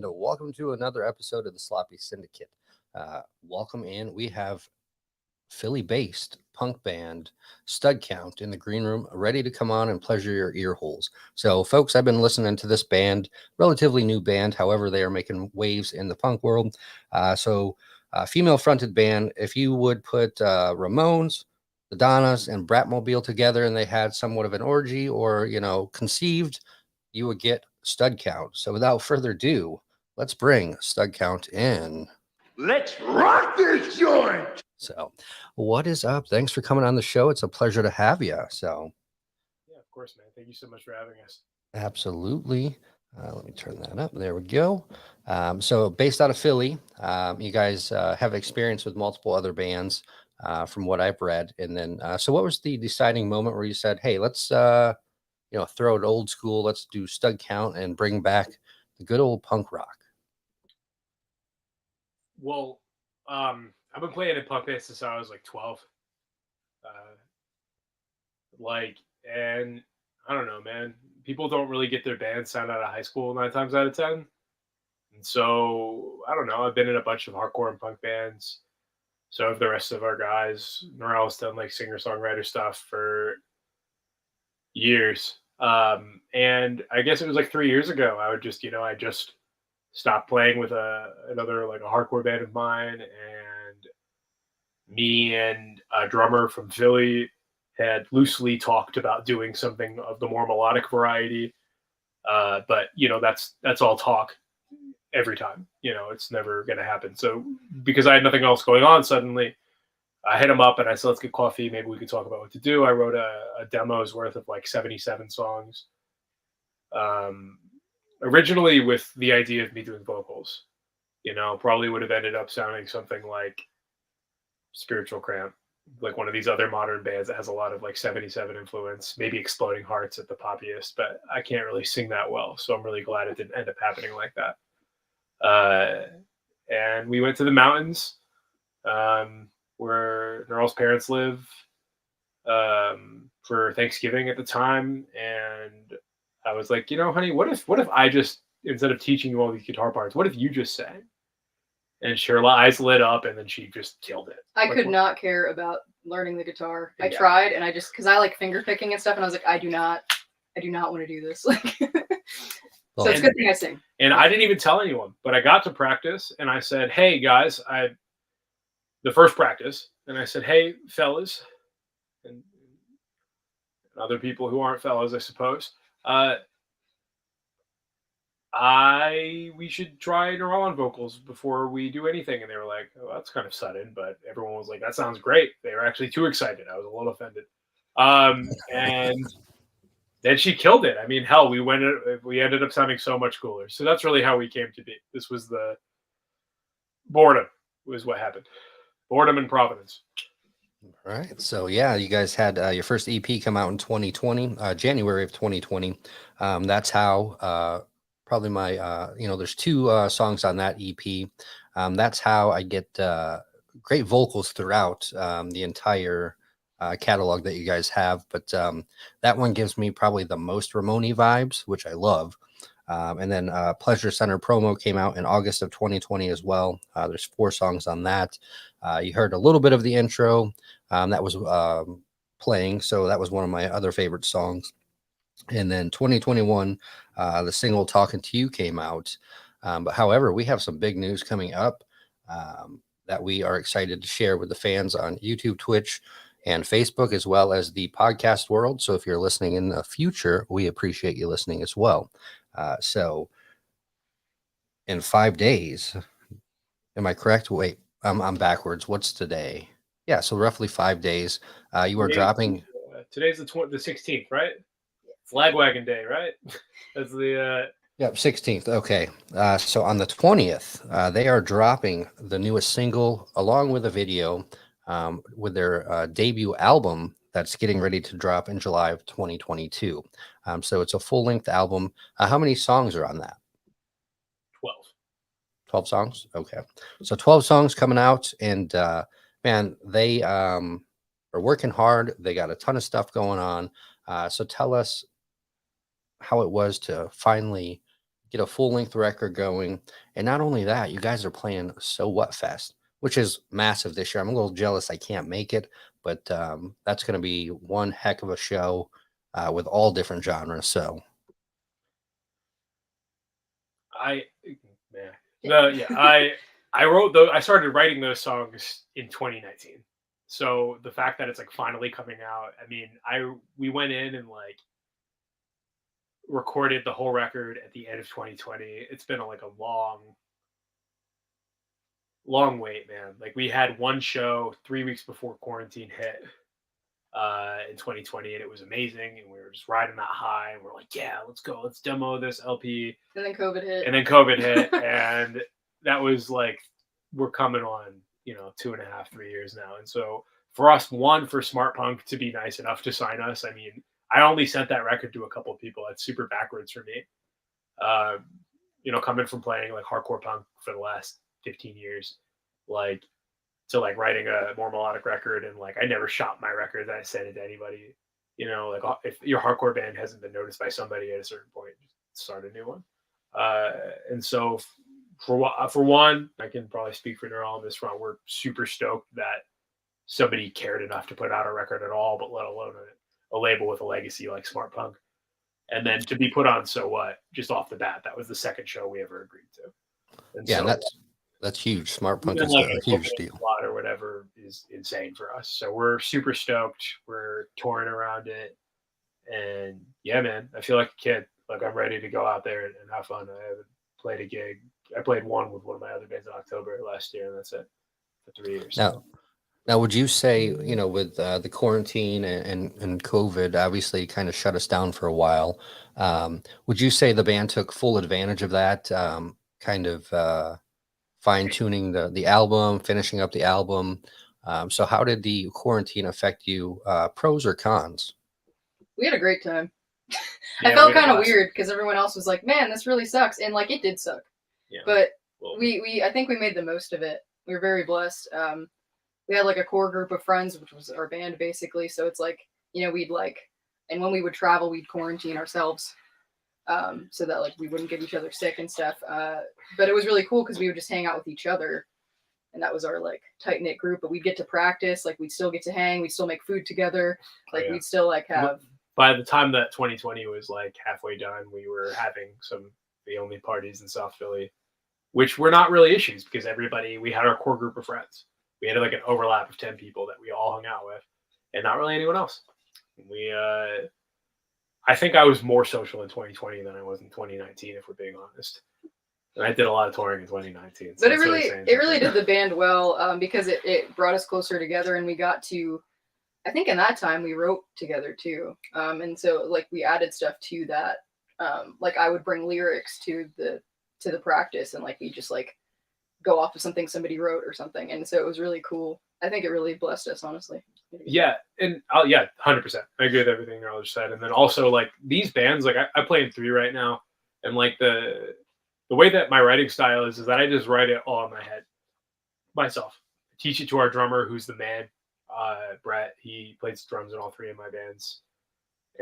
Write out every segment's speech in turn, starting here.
and welcome to another episode of the Sloppy Syndicate. Welcome in. We have Philly-based punk band Stud Count in the green room, ready to come on and pleasure your ear holes. So, folks, I've been listening to this band, relatively new band. However, they are making waves in the punk world. Female-fronted band. If you would put Ramones, the Donnas, and Bratmobile together, and they had somewhat of an orgy, or conceived, you would get Stud Count. So, without further ado, let's bring Stud Count in. Let's rock this joint. So, what is up? Thanks for coming on the show. It's a pleasure to have you. Yeah, of course, man. Thank you so much for having us. Absolutely. Let me turn that up. There we go. Based out of Philly, you guys have experience with multiple other bands, from what I've read. And then, so what was the deciding moment where you said, "Hey, let's throw it old school. Let's do Stud Count and bring back the good old punk rock"? Well, I've been playing in punk bands since I was like 12. And I don't know, man. People don't really get their band sound out of high school 9 times out of 10. And so, I don't know. I've been in a bunch of hardcore and punk bands. So have the rest of our guys. Norell's done like singer-songwriter stuff for years. And I guess it was like 3 years ago. I just stopped playing with another like a hardcore band of mine, and me and a drummer from Philly had loosely talked about doing something of the more melodic variety. But that's all talk every time. It's never going to happen. So because I had nothing else going on, suddenly I hit him up and I said, "Let's get coffee. Maybe we could talk about what to do." I wrote a demo's worth of like 77 songs. Originally with the idea of me doing vocals, probably would have ended up sounding something like Spiritual Cramp, like one of these other modern bands that has a lot of like 77 influence, maybe Exploding Hearts at the poppiest, but I can't really sing that well. So I'm really glad it didn't end up happening like that. And we went to the mountains, where Nerl's parents live, for Thanksgiving at the time. And I was like, honey, what if I just, instead of teaching you all these guitar parts, what if you just sang? And her eyes lit up, and then she just killed it. I could not care about learning the guitar. I tried, and because I like finger picking and stuff, and I was like, I do not want to do this. So it's a good thing I sing. And I didn't even tell anyone, but I got to practice, and I said, "Hey guys," the first practice, and I said, "Hey fellas," and other people who aren't fellas, I suppose. We should try Neural on vocals before we do anything. And they were like, "Oh, that's kind of sudden," but everyone was like, "That sounds great." They were actually too excited. I was a little offended. And then she killed it. I mean, hell, we ended up sounding so much cooler. So that's really how we came to be. This was the boredom was what happened. Boredom and Providence. All right. So, yeah, you guys had your first EP come out in 2020, January of 2020. That's how probably my, there's two songs on that EP. That's how I get great vocals throughout the entire catalog that you guys have. But that one gives me probably the most Ramone vibes, which I love. And then Pleasure Center Promo came out in August of 2020 as well. There's 4 songs on that. You heard a little bit of the intro that was playing. So that was one of my other favorite songs. And then 2021, the single Talking to You came out. But however, we have some big news coming up that we are excited to share with the fans on YouTube, Twitch, and Facebook, as well as the podcast world. So if you're listening in the future, we appreciate you listening as well. So in 5 days, am I correct? Wait, I'm backwards. What's today? Yeah, so roughly 5 days. You are dropping. Today's the 16th, right? Flag Wagon Day, right? That's the. Yep, 16th. Okay. So on the 20th, they are dropping the newest single along with a video with their debut album that's getting ready to drop in July of 2022. So it's a full-length album. How many songs are on that? 12. 12 songs? Okay. So 12 songs coming out, and man, they are working hard. They got a ton of stuff going on. So tell us how it was to finally get a full length record going. And not only that, you guys are playing So What Fest, which is massive this year. I'm a little jealous I can't make it, but that's going to be one heck of a show with all different genres. So I started writing those songs in 2019. So the fact that it's like finally coming out, I mean, we went in and like recorded the whole record at the end of 2020. It's been like a long wait, man. Like we had one show 3 weeks before quarantine hit in 2020, and it was amazing, and we were just riding that high, and we're like, yeah, let's go, let's demo this LP. And then COVID hit. And that was like, we're coming on, 2.5, 3 years now. And so for us, for Smart Punk to be nice enough to sign us, I mean, I only sent that record to a couple of people. That's super backwards for me. Coming from playing like hardcore punk for the last 15 years, like to like writing a more melodic record, and like I never shot my record that I sent it to anybody. Like if your hardcore band hasn't been noticed by somebody at a certain point, just start a new one. And so for one, I can probably speak for Neural on this front. We're super stoked that somebody cared enough to put out a record at all, but let alone a label with a legacy like Smart Punk. And then to be put on So What, just off the bat, that was the second show we ever agreed to. And yeah, so, that's huge. Smart Punk is like a huge deal. Or whatever is insane for us. So we're super stoked. We're touring around it. And yeah, man, I feel like a kid. Like I'm ready to go out there and have fun. I haven't played a gig. I played one with one of my other bands in October last year, and that's it for 3 years. Now, would you say, with the quarantine and COVID obviously kind of shut us down for a while, would you say the band took full advantage of that, kind of fine-tuning the album, finishing up the album? So how did the quarantine affect you, pros or cons? We had a great time. I felt kind of weird because everyone else was like, man, this really sucks. And like, it did suck. Yeah. But I think we made the most of it. We were very blessed. We had like a core group of friends, which was our band basically. So it's like, we'd like, and when we would travel, we'd quarantine ourselves so that like we wouldn't get each other sick and stuff. But it was really cool because we would just hang out with each other. And that was our like tight knit group, but we'd get to practice. Like we'd still get to hang. We'd still make food together. Like we'd still like have. By the time that 2020 was like halfway done, we were having the only parties in South Philly, which were not really issues because we had our core group of friends. We had like an overlap of 10 people that we all hung out with, and not really anyone else. I think I was more social in 2020 than I was in 2019, if we're being honest. And I did a lot of touring in 2019. So but it really did the band well because it brought us closer together, and we got to, I think in that time we wrote together too. And so like we added stuff to that. Like I would bring lyrics to the practice, and like we just like go off of something somebody wrote or something. And so it was really cool. I think it really blessed us, honestly. Yeah. And 100%. I agree with everything Earl just said. And then also like these bands, like I play in 3 right now. And like the way that my writing style is that I just write it all in my head myself. I teach it to our drummer, who's the man, Brett. He plays drums in all 3 of my bands.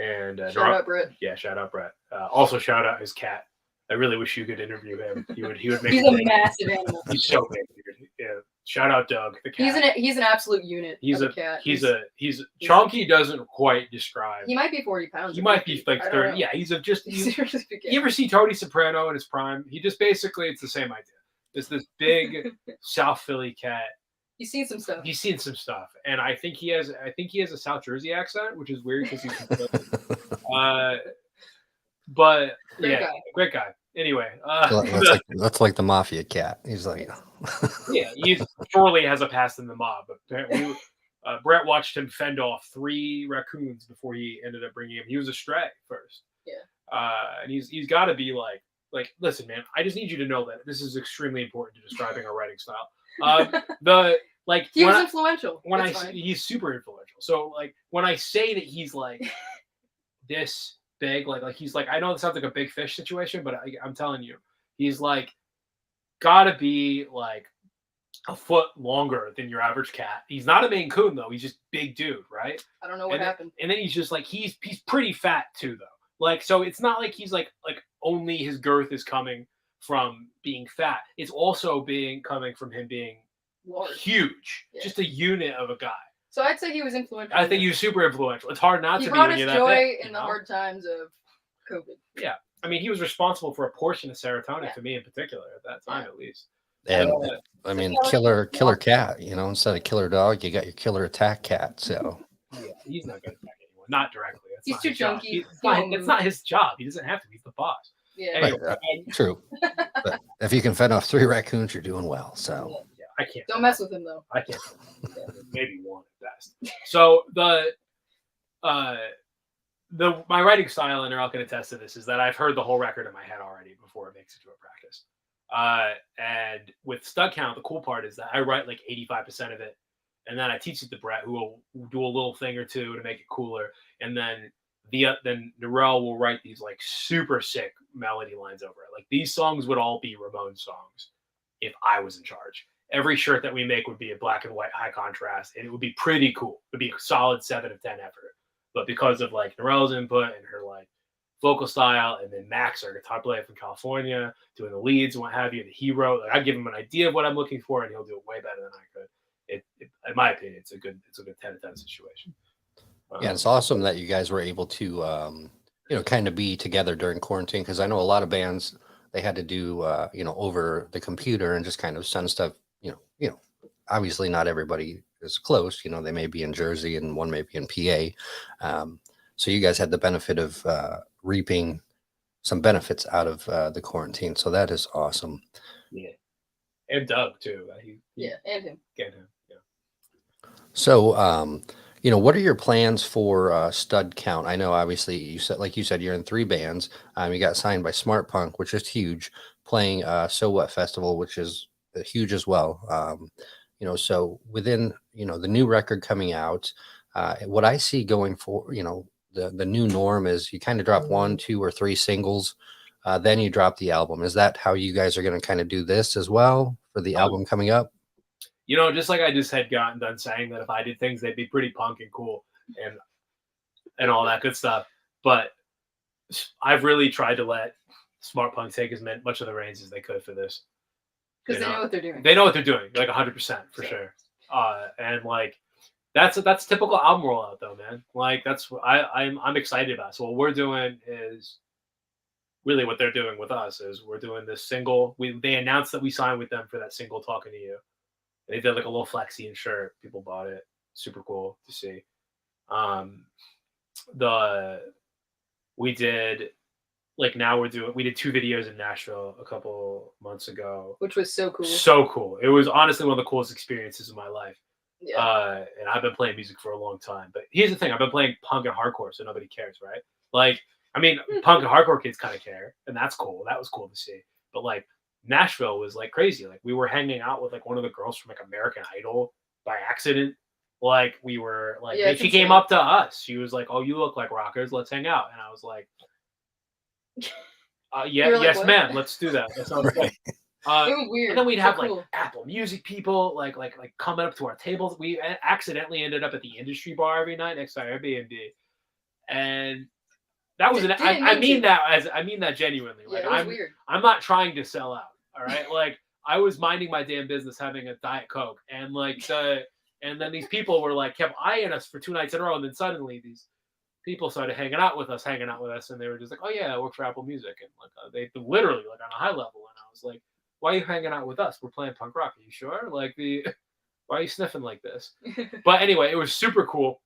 And shout out Brett. Yeah, shout out Brett. Also shout out his cat. I really wish you could interview him. He would make. He's a massive animal. He's so big, dude. Yeah. Shout out Doug, the cat. He's an absolute unit. He's a cat. He's chunky. Doesn't quite describe. He might be 40 pounds. He might be like 30. Yeah, he's seriously big. You ever see Tony Soprano in his prime? He just basically, it's the same idea. It's this big South Philly cat. He's seen some stuff. And I think he has a South Jersey accent, which is weird because he's but great guy. Anyway, that's like the mafia cat. He's like, yeah, he surely has a past in the mob. But Brett watched him fend off 3 raccoons before he ended up bringing him. He was a stray first. Yeah. And he's got to be like, listen, man, I just need you to know that this is extremely important to describing our writing style. He was influential. He's super influential. So like when I say that he's like this big, like he's like, I know it sounds like a big fish situation, but I'm telling you, he's like gotta be like a foot longer than your average cat. He's not a Maine Coon though. He's just big dude, right? I don't know what happened. And then he's just like he's pretty fat too though. Like, so it's not like he's like only his girth is coming from being fat. It's also coming from him being huge, just a unit of a guy. So I'd say he was influential. I think he was super influential. It's hard not to be. He brought us joy in the hard times of COVID. Yeah, I mean, he was responsible for a portion of serotonin for me in particular at that time, at least. And I mean, killer cat. You know, instead of killer dog, you got your killer attack cat. So yeah, he's not going to attack anyone, not directly. He's too chunky. It's not his job. He doesn't have to. He's the boss. Yeah, anyway, true. But if you can fend off 3 raccoons, you're doing well. So yeah, I can't. Don't mess with him though. I can't. Maybe one at best. So my writing style, and Earl can attest to this, is that I've heard the whole record in my head already before it makes it to a practice. And with Stud Count, the cool part is that I write like 85% of it, and then I teach it to Brett, who will do a little thing or two to make it cooler, and then Narelle will write these like super sick melody lines over it. Like these songs would all be Ramones songs if I was in charge. Every shirt that we make would be a black and white high contrast, and it would be pretty cool. It would be a solid 7 of 10 effort. But because of like Narelle's input and her like vocal style, and then Max, our guitar player from California, doing the leads and what have you, the hero, like I give him an idea of what I'm looking for, and he'll do it way better than I could. In my opinion, it's a good 10 of 10 situation. Yeah, it's awesome that you guys were able to, kind of be together during quarantine, because I know a lot of bands, they had to do, over the computer and just kind of send stuff, obviously not everybody is close, they may be in Jersey and one may be in PA. So you guys had the benefit of reaping some benefits out of the quarantine. So that is awesome. Yeah. And Doug too. And him. Yeah. So, what are your plans for Stud Count? I know, obviously, you said, you're in 3 bands. You got signed by Smart Punk, which is huge. Playing So What Festival, which is huge as well. So within the new record coming out, what I see going for the new norm is you kind of drop 1, 2, or 3 singles, then you drop the album. Is that how you guys are going to kind of do this as well for the album coming up? Just like I just had gotten done saying that if I did things, they'd be pretty punk and cool and all that good stuff. But I've really tried to let Smart Punk take as much of the reins as they could for this. Because they know what they're doing. They know what they're doing, like 100% for sure. And like that's typical album rollout though, man. Like that's what I'm excited about. So what we're doing is really what they're doing with us is we're doing this single. They announced that we signed with them for that single Talking to You. They did like a little flexi and shirt. People bought it. Super cool to see. We did 2 videos in Nashville a couple months ago, which was so cool. So cool. It was honestly one of the coolest experiences of my life. Yeah. And I've been playing music for a long time, but here's the thing: I've been playing punk and hardcore, so nobody cares, right? Like, I mean, punk and hardcore kids kind of care, and that's cool. That was cool to see. But like, Nashville was like crazy. Like we were hanging out with like one of the girls from like American Idol by accident. Like we were like, she came up to us. She was like, "Oh, you look like rockers. Let's hang out." And I was like, yes, ma'am. Let's do that. That sounds great. It was weird. And then we'd have like Apple Music people like coming up to our tables. We accidentally ended up at the Industry Bar every night next to our Airbnb, and that was I mean that genuinely. Like it was weird. I'm not trying to sell out. All right, like I was minding my damn business, having a Diet Coke, and and then these people were like kept eyeing us for 2 nights in a row, and then suddenly these people started hanging out with us, and they were just like, "Oh yeah, I work for Apple Music," and like they literally like on a high level, and I was like, "Why are you hanging out with us? We're playing punk rock. Are you sure? Like why are you sniffing like this?" But anyway, it was super cool.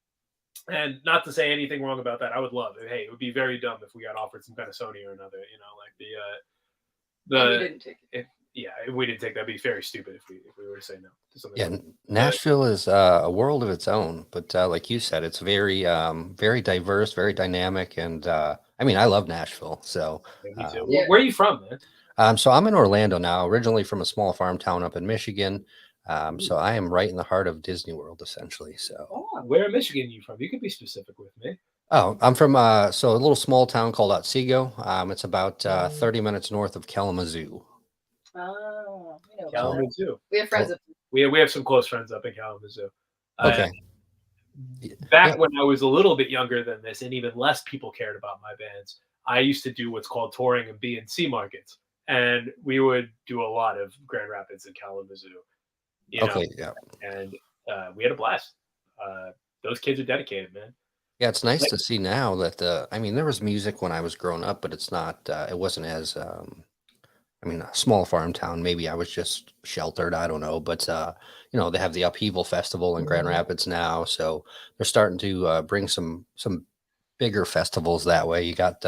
And not to say anything wrong about that, I would love it. Hey, it would be very dumb if we got offered some kind of Sony or another, like we didn't take it. If we didn't take that'd be very stupid if we were to say no to something. Yeah, Nashville is a world of its own, but like you said, it's very very diverse, very dynamic, and I mean, I love Nashville. So me too. Where are you from, man? So I'm in Orlando now, originally from a small farm town up in Michigan. So I am right in the heart of Disney World, essentially. So where in Michigan are you from? You could be specific with me. Oh, I'm from a little small town called Otsego. It's about 30 minutes north of Kalamazoo. Oh, Kalamazoo. We have friends up. We have some close friends up in Kalamazoo. Okay. back when I was a little bit younger than this, and even less people cared about my bands, I used to do what's called touring in B and C markets, and we would do a lot of Grand Rapids and Kalamazoo. Okay, yeah. And we had a blast. Those kids are dedicated, man. Yeah, it's nice to see now that I mean, there was music when I was growing up, but it's not. It wasn't as. I mean, a small farm town. Maybe I was just sheltered. I don't know, but they have the Upheaval Festival in Grand Rapids now, so they're starting to bring some bigger festivals that way. You got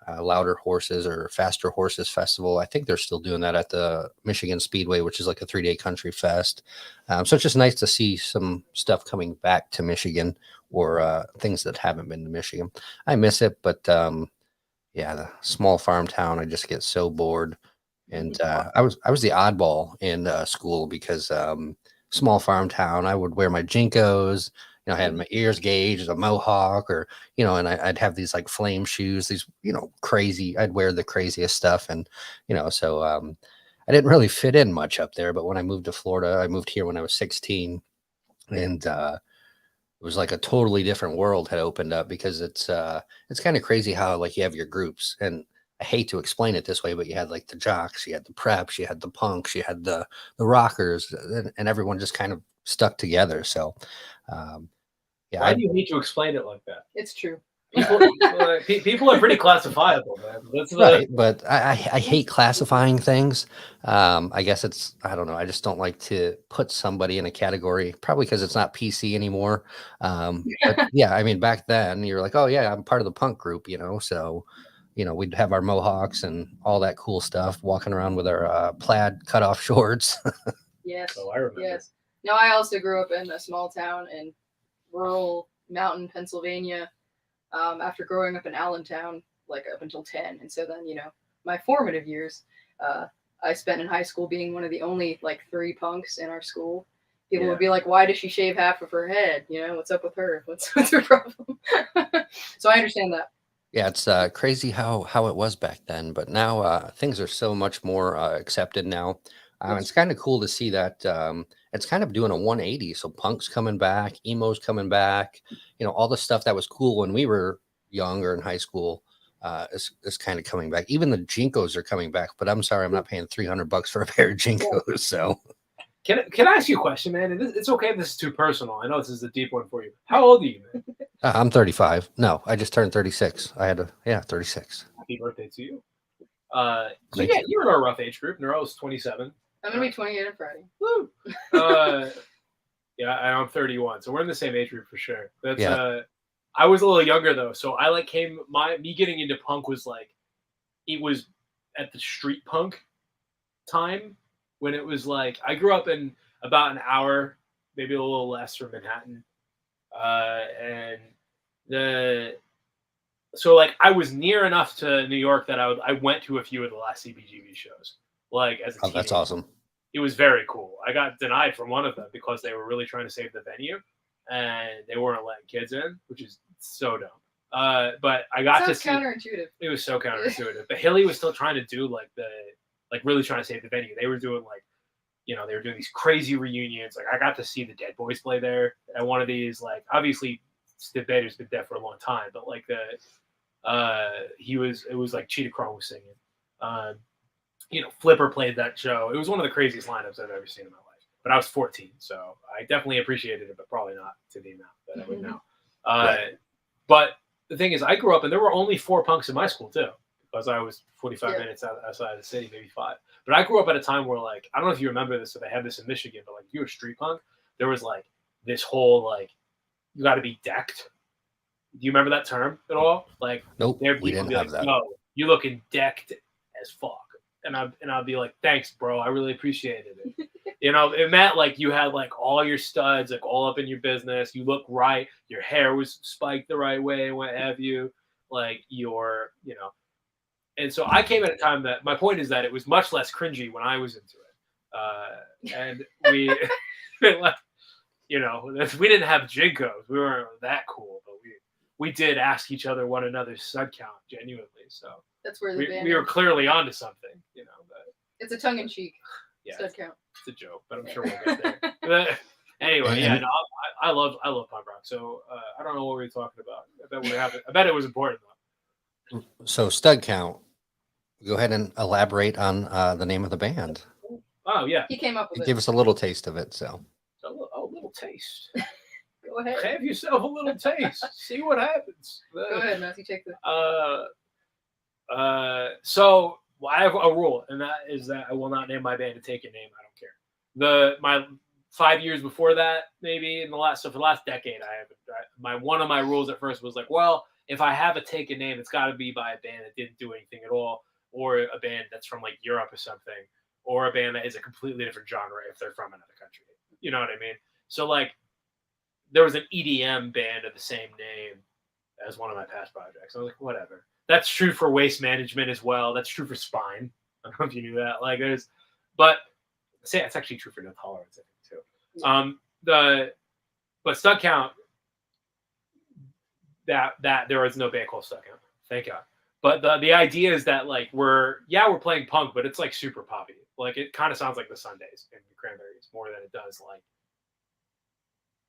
Louder Horses or Faster Horses Festival. I think they're still doing that at the Michigan Speedway, which is like a 3-day country fest. So it's just nice to see some stuff coming back to Michigan or things that haven't been to Michigan. I miss it, but yeah, the small farm town, I just get so bored. And I was the oddball in school because small farm town, I would wear my Jinkos. I had my ears gauged, a mohawk, or and I'd have these like flame shoes, these crazy. I'd wear the craziest stuff, and so I didn't really fit in much up there. But when I moved to Florida, I moved here when I was 16, and it was like a totally different world had opened up because it's kind of crazy how like you have your groups, and I hate to explain it this way, but you had like the jocks, you had the preps, you had the punks, you had the rockers, and everyone just kind of stuck together. So yeah. Why do you need to explain it like that? It's true. People are pretty classifiable, man. That's right, but I hate classifying things. I guess I don't know. I just don't like to put somebody in a category, probably because it's not PC anymore. But yeah, I mean, back then you're like, oh yeah, I'm part of the punk group, so we'd have our mohawks and all that cool stuff, walking around with our plaid cutoff shorts. Yes. Oh, I remember. Yes. No, I also grew up in a small town in rural mountain Pennsylvania. After growing up in Allentown, like up until 10. And so then, my formative years, I spent in high school being one of the only like 3 punks in our school. People would be like, why does she shave half of her head? What's up with her? What's her problem? So I understand that. Yeah, it's crazy how it was back then, but now things are so much more accepted now. It's kind of cool to see that it's kind of doing a 180. So punk's coming back, emo's coming back, all the stuff that was cool when we were younger in high school is kind of coming back. Even the Jinkos are coming back, but I'm sorry, I'm not paying $300 for a pair of Jinkos. So can I ask you a question, man? It's okay if this is too personal. I know this is a deep one for you. How old are you, man? I'm 35. No, I just turned 36. 36. Happy birthday to you. So yeah, you're in our rough age group. Nero's 27. I'm gonna be 28 on Friday. Woo! Yeah, I'm 31, so we're in the same age group for sure. That's I was a little younger though, so I like me getting into punk was like, it was at the street punk time when it was like I grew up in about an hour, maybe a little less from Manhattan, and so like I was near enough to New York that I went to a few of the last CBGB shows. Like as a teenager. That's awesome. It was very cool. I got denied from one of them because they were really trying to save the venue and they weren't letting kids in, which is so dumb. But I got to see counterintuitive. It was so counterintuitive. But Hilly was still trying to do really trying to save the venue. They were doing they were doing these crazy reunions. Like I got to see the Dead Boys play there at one of these. Like obviously Steve Vader's been dead for a long time, but like it was like Cheetah Chrome was singing. Flipper played that show. It was one of the craziest lineups I've ever seen in my life. But I was 14, so I definitely appreciated it, but probably not to the amount that I would now. Right. But the thing is, I grew up, and there were only 4 punks in my school, too, because I was 45 minutes outside of the city, maybe 5. But I grew up at a time where, like, I don't know if you remember this, or they had this in Michigan, but, like, if you were street punk, there was, like, this whole, like, you got to be decked. Do you remember that term at all? Like, nope, we didn't have that. No, you looking decked as fuck. And I'd be like, thanks, bro. I really appreciated it. It meant like you had like all your studs like all up in your business. You look right. Your hair was spiked the right way and what have you. Like And so I came at a time that my point is that it was much less cringy when I was into it. And we, we didn't have Jinkos. We weren't that cool, but we did ask each other one another's stud count genuinely. So. That's where we were clearly onto something, But it's a tongue-in-cheek stud count. It's a joke, but I'm sure we'll get there. Anyway, yeah, no, I love punk rock. So I don't know what we were talking about. I bet it was important though. So stud count. Go ahead and elaborate on the name of the band. Oh yeah, He came up with it. Give us a little taste of it. So a little taste. Go ahead. Have yourself a little taste. See what happens. Go ahead, Matthew. Take the. So I have a rule, and that is that I will not name my band to take a name. I don't care. My 5 years before that, maybe for the last decade, I haven't. One of my rules at first was like, well, if I have a take a name, it's got to be by a band that didn't do anything at all, or a band that's from like Europe or something, or a band that is a completely different genre if they're from another country. You know what I mean? So like, there was an EDM band of the same name as one of my past projects. I was like, whatever. That's true for Waste Management as well. That's true for Spine. I don't know if you knew that. Like, but it's actually true for No Tolerance, I think, too. But Stud Count, that there is no band called Stud Count. Thank God. But the idea is that like we're playing punk, but it's like super poppy. Like it kind of sounds like the Sundays and the Cranberries more than it does like,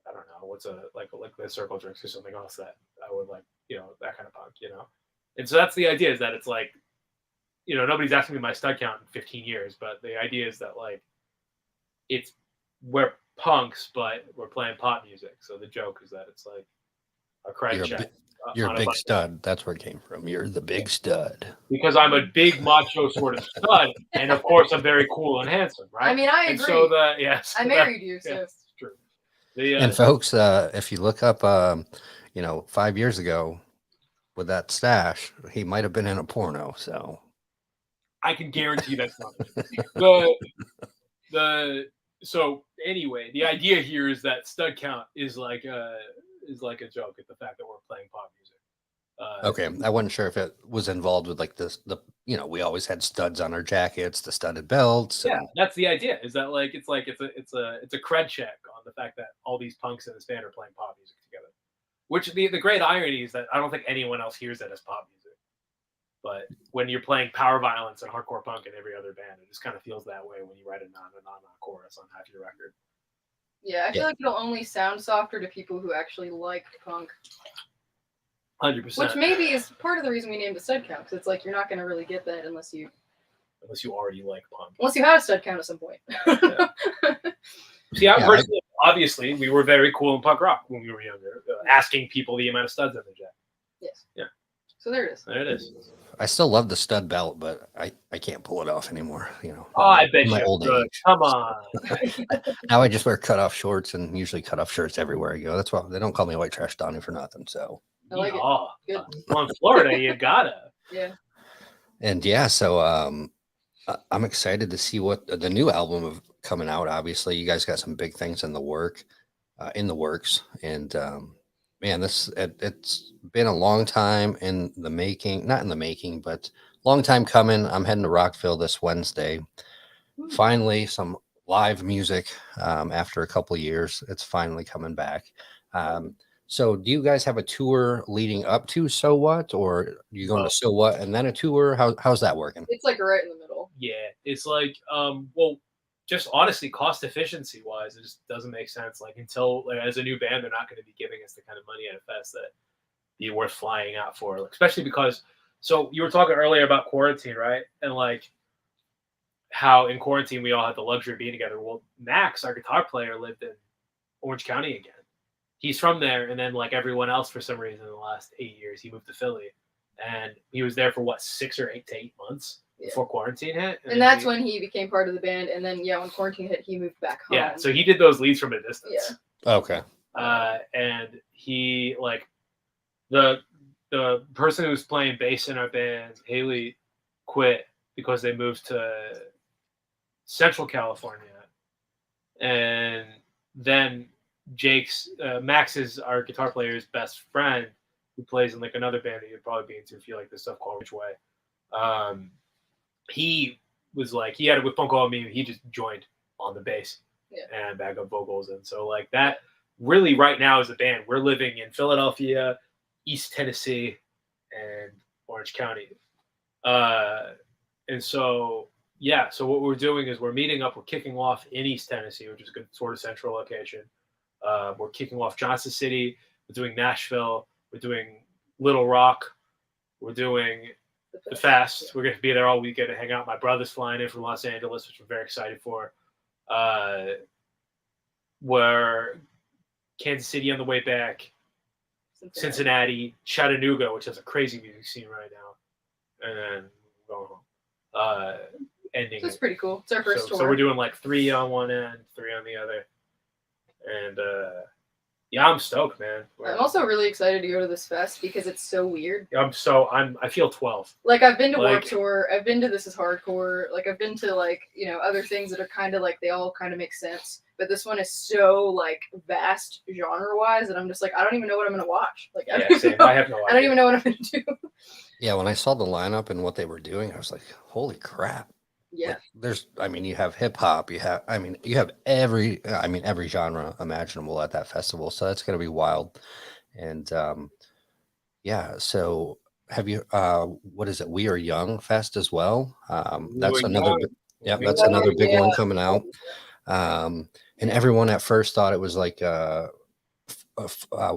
I don't know, what's like the Circle Jerks or something else that I would like, that kind of punk, And so that's the idea, is that it's like, nobody's asking me my stud count in 15 years, but the idea is that like we're punks, but we're playing pop music. So the joke is that it's like a cred check. You're a big stud. That's where it came from. You're the big stud. Because I'm a big macho sort of stud, and of course I'm very cool and handsome, right? I mean, I agree. And so yes, I married you, so it's true. And folks, if you look up, 5 years ago, with that stash, he might have been in a porno. So I can guarantee that's not So anyway, the idea here is that stud count is like a joke at the fact that we're playing pop music. Okay, I wasn't sure if it was involved with like we always had studs on our jackets, the studded belts. Yeah, that's the idea. Is that like it's a cred check on the fact that all these punks in this band are playing pop music together. Which the great irony is that I don't think anyone else hears that as pop music. But when you're playing power violence and hardcore punk in every other band, it just kind of feels that way when you write a non chorus on half your record. Yeah, I feel like it'll only sound softer to people who actually liked punk. 100%. Which maybe is part of the reason we named it stud count, because it's like you're not going to really get that unless you already like punk. Unless you had a stud count at some point. Yeah. See, personally, obviously, we were very cool in punk rock when we were younger, asking people the amount of studs on their jacket. Yes. Yeah. So there it is. There it is. I still love the stud belt, but I can't pull it off anymore. Oh, I bet my you old could. age. Come on. Now I just wear cutoff shorts, and usually cutoff shirts everywhere I go. That's why they don't call me White Trash Donnie for nothing. So I like it. Good. Well, in Florida, you gotta. Yeah. And so I'm excited to see what the new album of coming out. Obviously, you guys got some big things in the works, and man, it's been a long time in the making. Not in the making, but long time coming. I'm heading to Rockville this Wednesday. Finally, some live music after a couple of years. It's finally coming back. So do you guys have a tour leading up to So What, or are you going to So What and then a tour? How's that working? It's like right in the middle. Yeah, it's like just honestly, cost efficiency wise, it just doesn't make sense. Like until as a new band, they're not going to be giving us the kind of money at a fest that be worth flying out for, especially because. So you were talking earlier about quarantine, right? And like how in quarantine we all had the luxury of being together. Well, Max, our guitar player, lived in Orange County again. He's from there, and then like everyone else, for some reason, in the last 8 years, he moved to Philly, and he was there for 6 or 8 to 8 months before quarantine hit. And that's when he became part of the band, and then when quarantine hit, he moved back home. Yeah, so he did those leads from a distance. Yeah. Okay. And he like the person who was playing bass in our band, Haley, quit because they moved to Central California, and then Max is our guitar player's best friend, who plays in like another band that you'd probably be into if you like this stuff called Which Way. He was like, he had it with Punk All Me, he just joined on the bass and backup vocals. And so like that really right now as a band, we're living in Philadelphia, East Tennessee, and Orange County. And so, so what we're doing is we're meeting up, we're kicking off in East Tennessee, which is a good sort of central location. We're kicking off Johnson City. We're doing Nashville. We're doing Little Rock. We're doing the Fest. We're going to be there all weekend to hang out. My brother's flying in from Los Angeles, which I'm very excited for. We're Kansas City on the way back. Cincinnati, Chattanooga, which has a crazy music scene right now, and then going home. Ending. So it's pretty cool. It's our first tour. So we're doing like 3 on one end, 3 on the other, and yeah, I'm stoked, man. I'm also really excited to go to this fest because it's so weird. I feel 12. Like I've been to Warped Tour, I've been to This Is Hardcore, like I've been to like, you know, other things that are kind of like they all kind of make sense. But this one is so like vast genre wise that I'm just like I don't even know what I'm gonna watch. Like I have no idea. I don't even know what I'm gonna do. Yeah, when I saw the lineup and what they were doing, I was like, holy crap. Yeah. Like, you have hip hop, you have every genre imaginable at that festival. So that's going to be wild. And yeah, so have you, what is it? We Are Young Fest as well. That's another big one coming out. And everyone at first thought it was like, what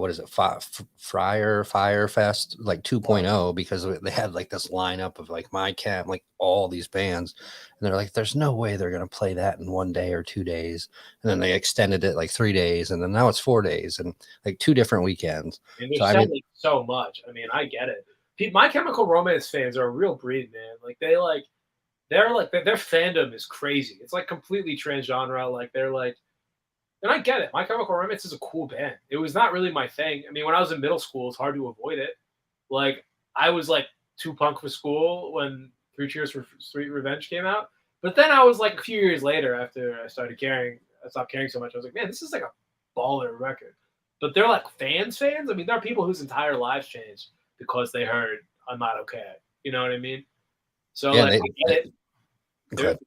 is it? Fire Fest, like 2.0, because they had like this lineup of like My Cam, like all these bands, and they're like, "There's no way they're gonna play that in 1 day or 2 days," and then they extended it like 3 days, and then now it's 4 days and like 2 different weekends. And they're so much. I mean, I get it. My Chemical Romance fans are a real breed, man. Like their fandom is crazy. It's like completely transgenre. Like they're like. And I get it. My Chemical Romance is a cool band. It was not really my thing. I mean, when I was in middle school, it's hard to avoid it. Like, I was like too punk for school when 3 Cheers for Sweet Revenge came out. But then I was like a few years later, after I stopped caring so much. I was like, man, this is like a baller record. But they're like fans. I mean, there are people whose entire lives changed because they heard I'm Not Okay. You know what I mean? So yeah, I get it.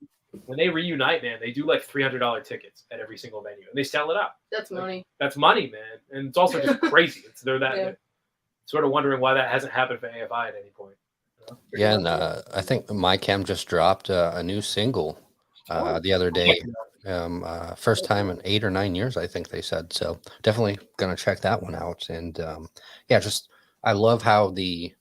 When they reunite, man, they do like $300 tickets at every single venue, and they sell it out. That's money. That's money, man, and it's also just crazy. They're that sort of wondering why that hasn't happened for AFI at any point. You know? Yeah, and I think My Cam just dropped a new single the other day. First time in 8 or 9 years, I think they said. So definitely gonna check that one out. And yeah, just I love how the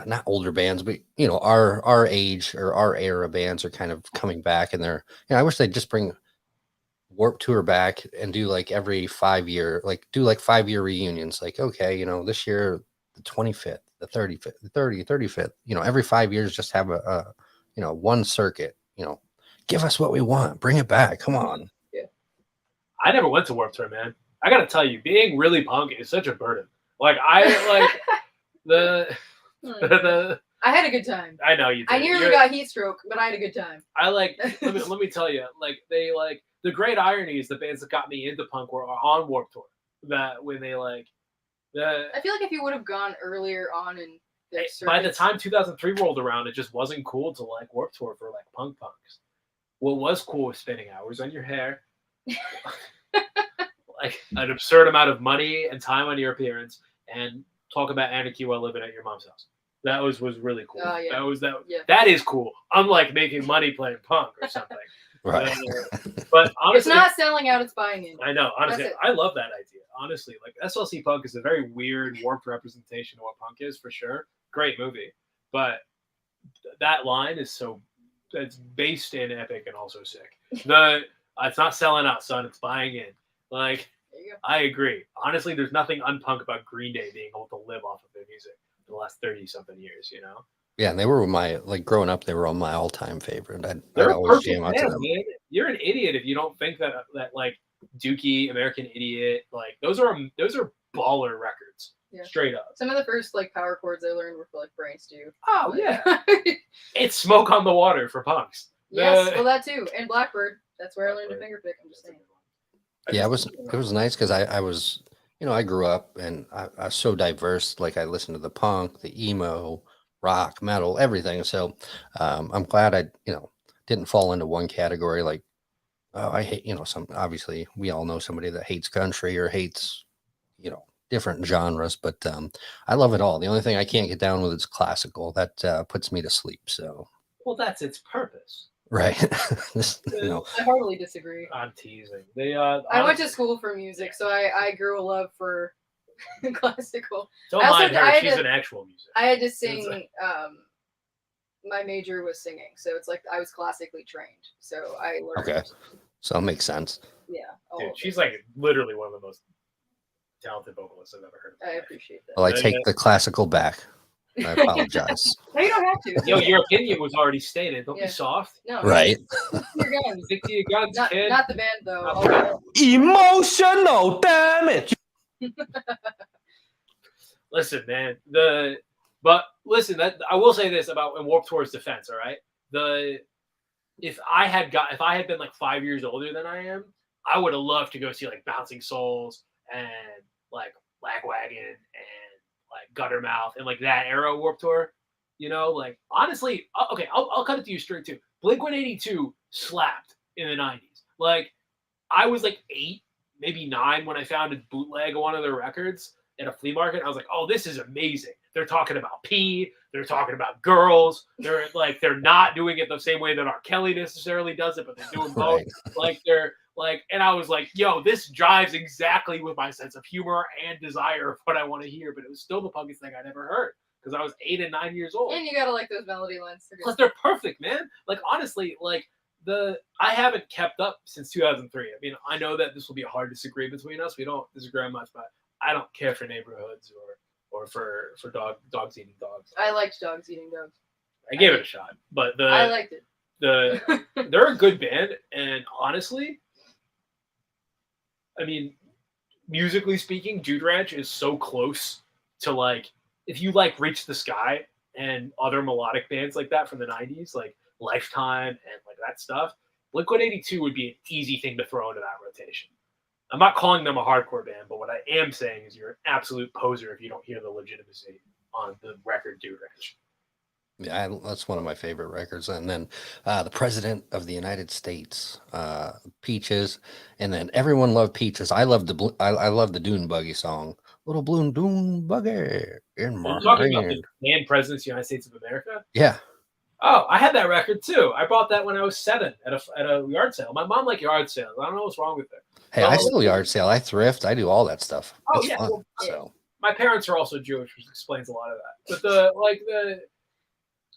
not older bands, but you know, our age or our era bands are kind of coming back, and they're, you know, I wish they'd just bring Warped Tour back and do like every 5 year, like do like 5-year reunions. Like, okay, you know, this year the 25th, the 35th, the 35th, you know, every 5 years just have a you know, one circuit, you know, give us what we want, bring it back, come on. Yeah, I never went to Warped Tour, man. I gotta tell you, being really punk is such a burden. Like I had a good time. I know you did. I nearly got heat stroke, but I had a good time. Let me tell you, like the great irony is the bands that got me into punk were on Warped Tour. That when they I feel like if you would have gone earlier on in their by the time 2003 rolled around, it just wasn't cool to like Warped Tour for like punks. What was cool was spending hours on your hair, like an absurd amount of money and time on your appearance, and talk about anarchy while living at your mom's house. That was really cool. Yeah. That is cool. Unlike making money playing punk or something. Right. But honestly, it's not selling out, it's buying in. I know. Honestly, I love that idea. Honestly, like SLC Punk is a very weird, warped representation of what punk is, for sure. Great movie. But that line is it's based in epic and also sick. It's not selling out, son. It's buying in. Like, I agree. Honestly, there's nothing unpunk about Green Day being able to live off of their music for the last 30-something years, you know? Yeah, and they were growing up, they were on my all-time favorite. I'd always jam out to them. Man. You're an idiot if you don't think that like Dookie, American Idiot, like those are baller records. Yeah. Straight up. Some of the first like power chords I learned were for like Brain Stew. Oh yeah. It's Smoke on the Water for punks. Yes, well that too. And Blackbird. That's where I learned to fingerpick. I'm just saying. Yeah, it was nice because I was, you know, I grew up and I was so diverse. Like I listened to the punk, the emo, rock, metal, everything. So I'm glad I, you know, didn't fall into one category. Like, oh, I hate, you know, obviously we all know somebody that hates country or hates, you know, different genres, but I love it all. The only thing I can't get down with is classical. That puts me to sleep. So, well, that's its purpose. Right. I heartily disagree. I'm teasing. I went to school for music, so I grew a love for classical. Don't mind her. She's an actual musician. I had to sing. My major was singing, so it's like I was classically trained. So I learned. Okay, so it makes sense. Yeah. Dude, she's like literally one of the most talented vocalists I've ever heard. I appreciate that. Well, I take the classical back. I apologize. No, you don't have to. Yo, your opinion was already stated. Don't be soft. No. Right. Your guns. Stick to your guns, kid. Not the band though. Emotional damage. Listen, man. But listen, that I will say this about in Warped Tour's defense. All right, if I had been like 5 years older than I am, I would have loved to go see like Bouncing Souls and like Lagwagon and like Guttermouth and like that era of Warped Tour. You know, like honestly, okay, I'll cut it to you straight too. Blink-182 slapped in the 90s. Like I was like 8, maybe 9 when I found a bootleg of one of their records at a flea market. I was like, oh, this is amazing. They're talking about pee. They're talking about girls. They're not doing it the same way that R. Kelly necessarily does it, but they're doing both. Right. And I was like, yo, this jives exactly with my sense of humor and desire of what I want to hear. But it was still the punkest thing I'd ever heard because I was 8 and 9 years old. And you gotta like those melody lines. Plus, they're perfect, man. Like honestly, like I haven't kept up since 2003. I mean, I know that this will be a hard disagree between us. We don't disagree on much, but I don't care for Neighborhoods or for dogs eating dogs. I liked Dogs Eating Dogs. I gave it a shot, but I liked it. They're a good band, and honestly, I mean, musically speaking, Jude Ranch is so close to like if you like Reach the Sky and other melodic bands like that from the 90s, like Lifetime and like that stuff. Blink-182 would be an easy thing to throw into that rotation. I'm not calling them a hardcore band, but what I am saying is you're an absolute poser if you don't hear the legitimacy on the record Jude Ranch. Yeah, that's one of my favorite records. And then the President of the United States, Peaches, and then everyone loved Peaches. I love the Dune Buggy song, Little Blue Dune Buggy in my talking about the band Presidents of the United States of America. Yeah. Oh, I had that record too. I bought that when I was 7 at a yard sale. My mom liked yard sales. I don't know what's wrong with her. Hey, I still yard sale. I thrift. I do all that stuff. Oh, it's yeah. fun, Well, so my parents are also Jewish, which explains a lot of that. But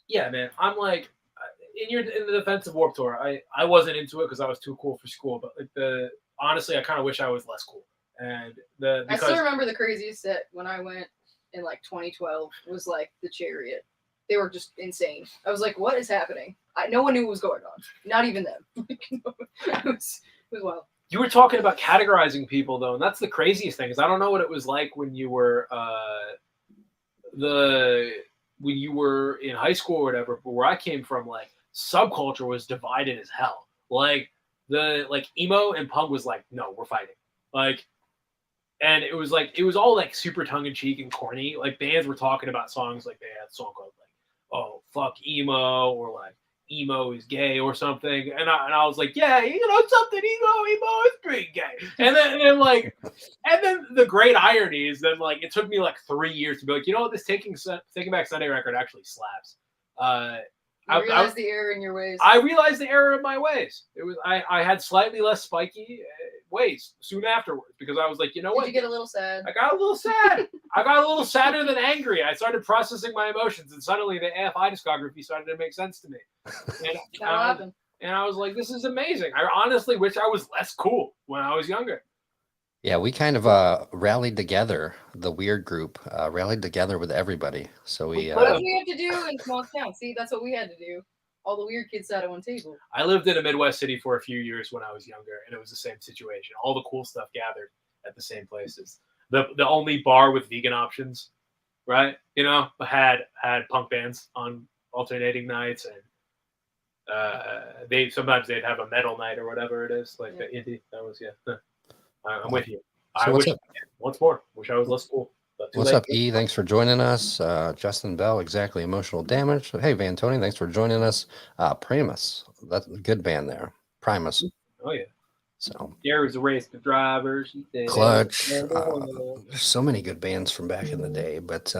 yeah, man, I'm like, in the defense of Warped Tour, I wasn't into it because I was too cool for school. But like honestly, I kind of wish I was less cool. And I still remember the craziest set when I went in like 2012 was like the Chariot. They were just insane. I was like, what is happening? No one knew what was going on. Not even them. it was wild. You were talking about categorizing people, though, and that's the craziest thing. Is I don't know what it was like when you were in high school or whatever. But where I came from, like subculture was divided as hell. Like emo and punk was like, no, we're fighting. Like, and it was all like super tongue in cheek and corny. Like bands were talking about songs like they had a song called like, oh fuck emo, or like emo is gay or something, and I was like, yeah, something, emo is pretty gay. And then the great irony is then like it took me like 3 years to be like, what, this Taking Back Sunday record actually slaps. You realized the error in your ways. I realized the error of my ways. It was I had slightly less spiky ways soon afterwards because I was like, what? Did you get a little sad? I got a little sad. I got a little sadder than angry. I started processing my emotions, and suddenly the AFI discography started to make sense to me. And I was like, this is amazing. I honestly wish I was less cool when I was younger. Yeah, we kind of rallied together. The weird group rallied together with everybody. So we. What do we have to do in small towns? See, that's what we had to do. All the weird kids sat at one table. I lived in a Midwest city for a few years when I was younger, and it was the same situation. All the cool stuff gathered at the same places. The only bar with vegan options, right? Had punk bands on alternating nights, and sometimes they'd have a metal night or whatever it is, like the indie. That was I'm with you. So Once more, wish I was less cool. What's up, E? Thanks for joining us. Justin Bell, Exactly Emotional Damage. Hey, Van Tony, thanks for joining us. Primus, that's a good band there. Primus. Oh, yeah. So there was a race to drivers. Clutch. There's so many good bands from back in the day, but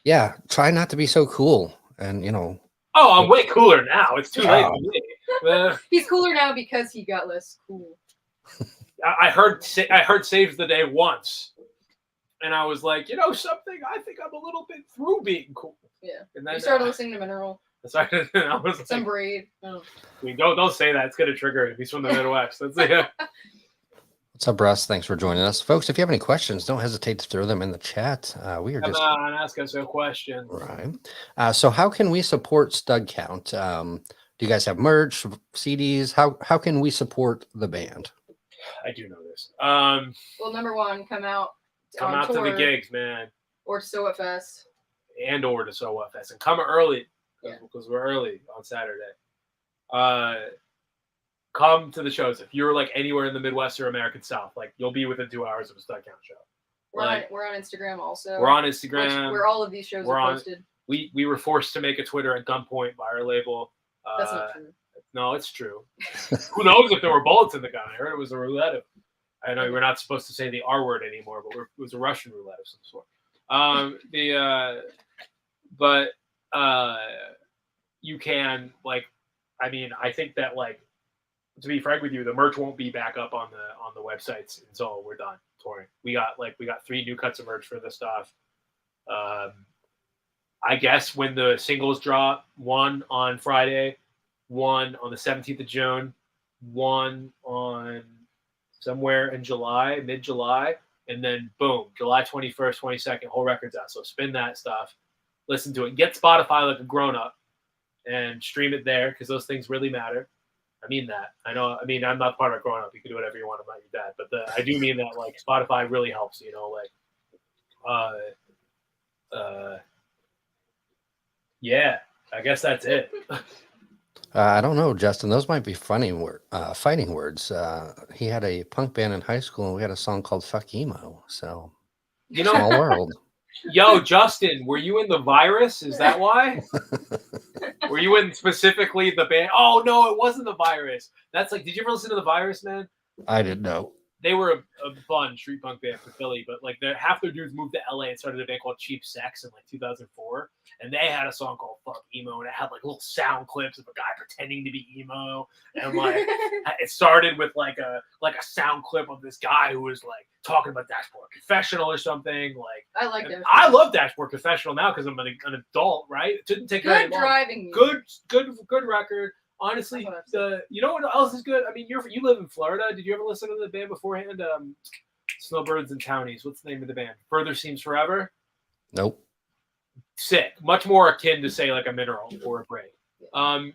yeah, try not to be so cool. And Oh, I'm way cooler now. It's too late for me. He's cooler now because he got less cool. I heard Saves the Day once, and I was like, you know something? I think I'm a little bit through being cool. Yeah. And then you started listening to Mineral. I was like, some Braid. Oh. I mean, don't say that. It's gonna trigger him. He's from the Midwest. That's yeah. What's up, Russ? Thanks for joining us, folks. If you have any questions, don't hesitate to throw them in the chat. We are Come on, ask us a question. Right. So, how can we support Stud Count? Do you guys have merch, CDs? How can we support the band? I do know this. Well, number one, come out to the gigs, man, or to Sew It Fest, or to Sew It Fest, and come early because we're early on Saturday. Come to the shows. If you're like anywhere in the Midwest or American South, like you'll be within 2 hours of a Stud Count show. We're on Instagram also. We're on Instagram. Where all of these shows are posted. We were forced to make a Twitter at gunpoint by our label. That's not true. No, it's true. Who knows if there were bullets in the gun? I heard it was a roulette. I know we're not supposed to say the R word anymore, but it was a Russian roulette of some sort. You can I think that to be frank with you, the merch won't be back up on the websites until we're done touring. We got 3 new cuts of merch for this stuff. I guess when the singles drop, one on Friday, one on the 17th of June, one on somewhere in July, mid-July, and then boom, July 21st, 22nd, whole record's out. So spin that stuff, listen to it, get Spotify like a grown-up, and stream it there because those things really matter. I mean that. I know. I mean, I'm not part of a grown-up. You can do whatever you want. I'm not your dad, but I do mean that. Spotify really helps. Yeah. I guess that's it. I don't know, Justin. Those might be fighting words. He had a punk band in high school, and we had a song called "Fuck Emo." So, small world. Yo, Justin, were you in The Virus? Is that why? Were you in specifically the band? Oh no, it wasn't The Virus. That's did you ever listen to The Virus, man? I didn't know. They were a fun street punk band from Philly, but half their dudes moved to LA and started a band called Cheap Sex in 2004, and they had a song called "Fuck Emo," and it had little sound clips of a guy pretending to be emo, and it started with a sound clip of this guy who was talking about Dashboard Confessional or something. I like that. I love Dashboard Confessional now because I'm an adult, right? It didn't take very long. Driving. Good record. Honestly, you know what else is good? I mean, you live in Florida. Did you ever listen to the band beforehand? Snowbirds and Townies. What's the name of the band? Further Seems Forever? Nope. Sick. Much more akin to say a Mineral or a Braid. I'm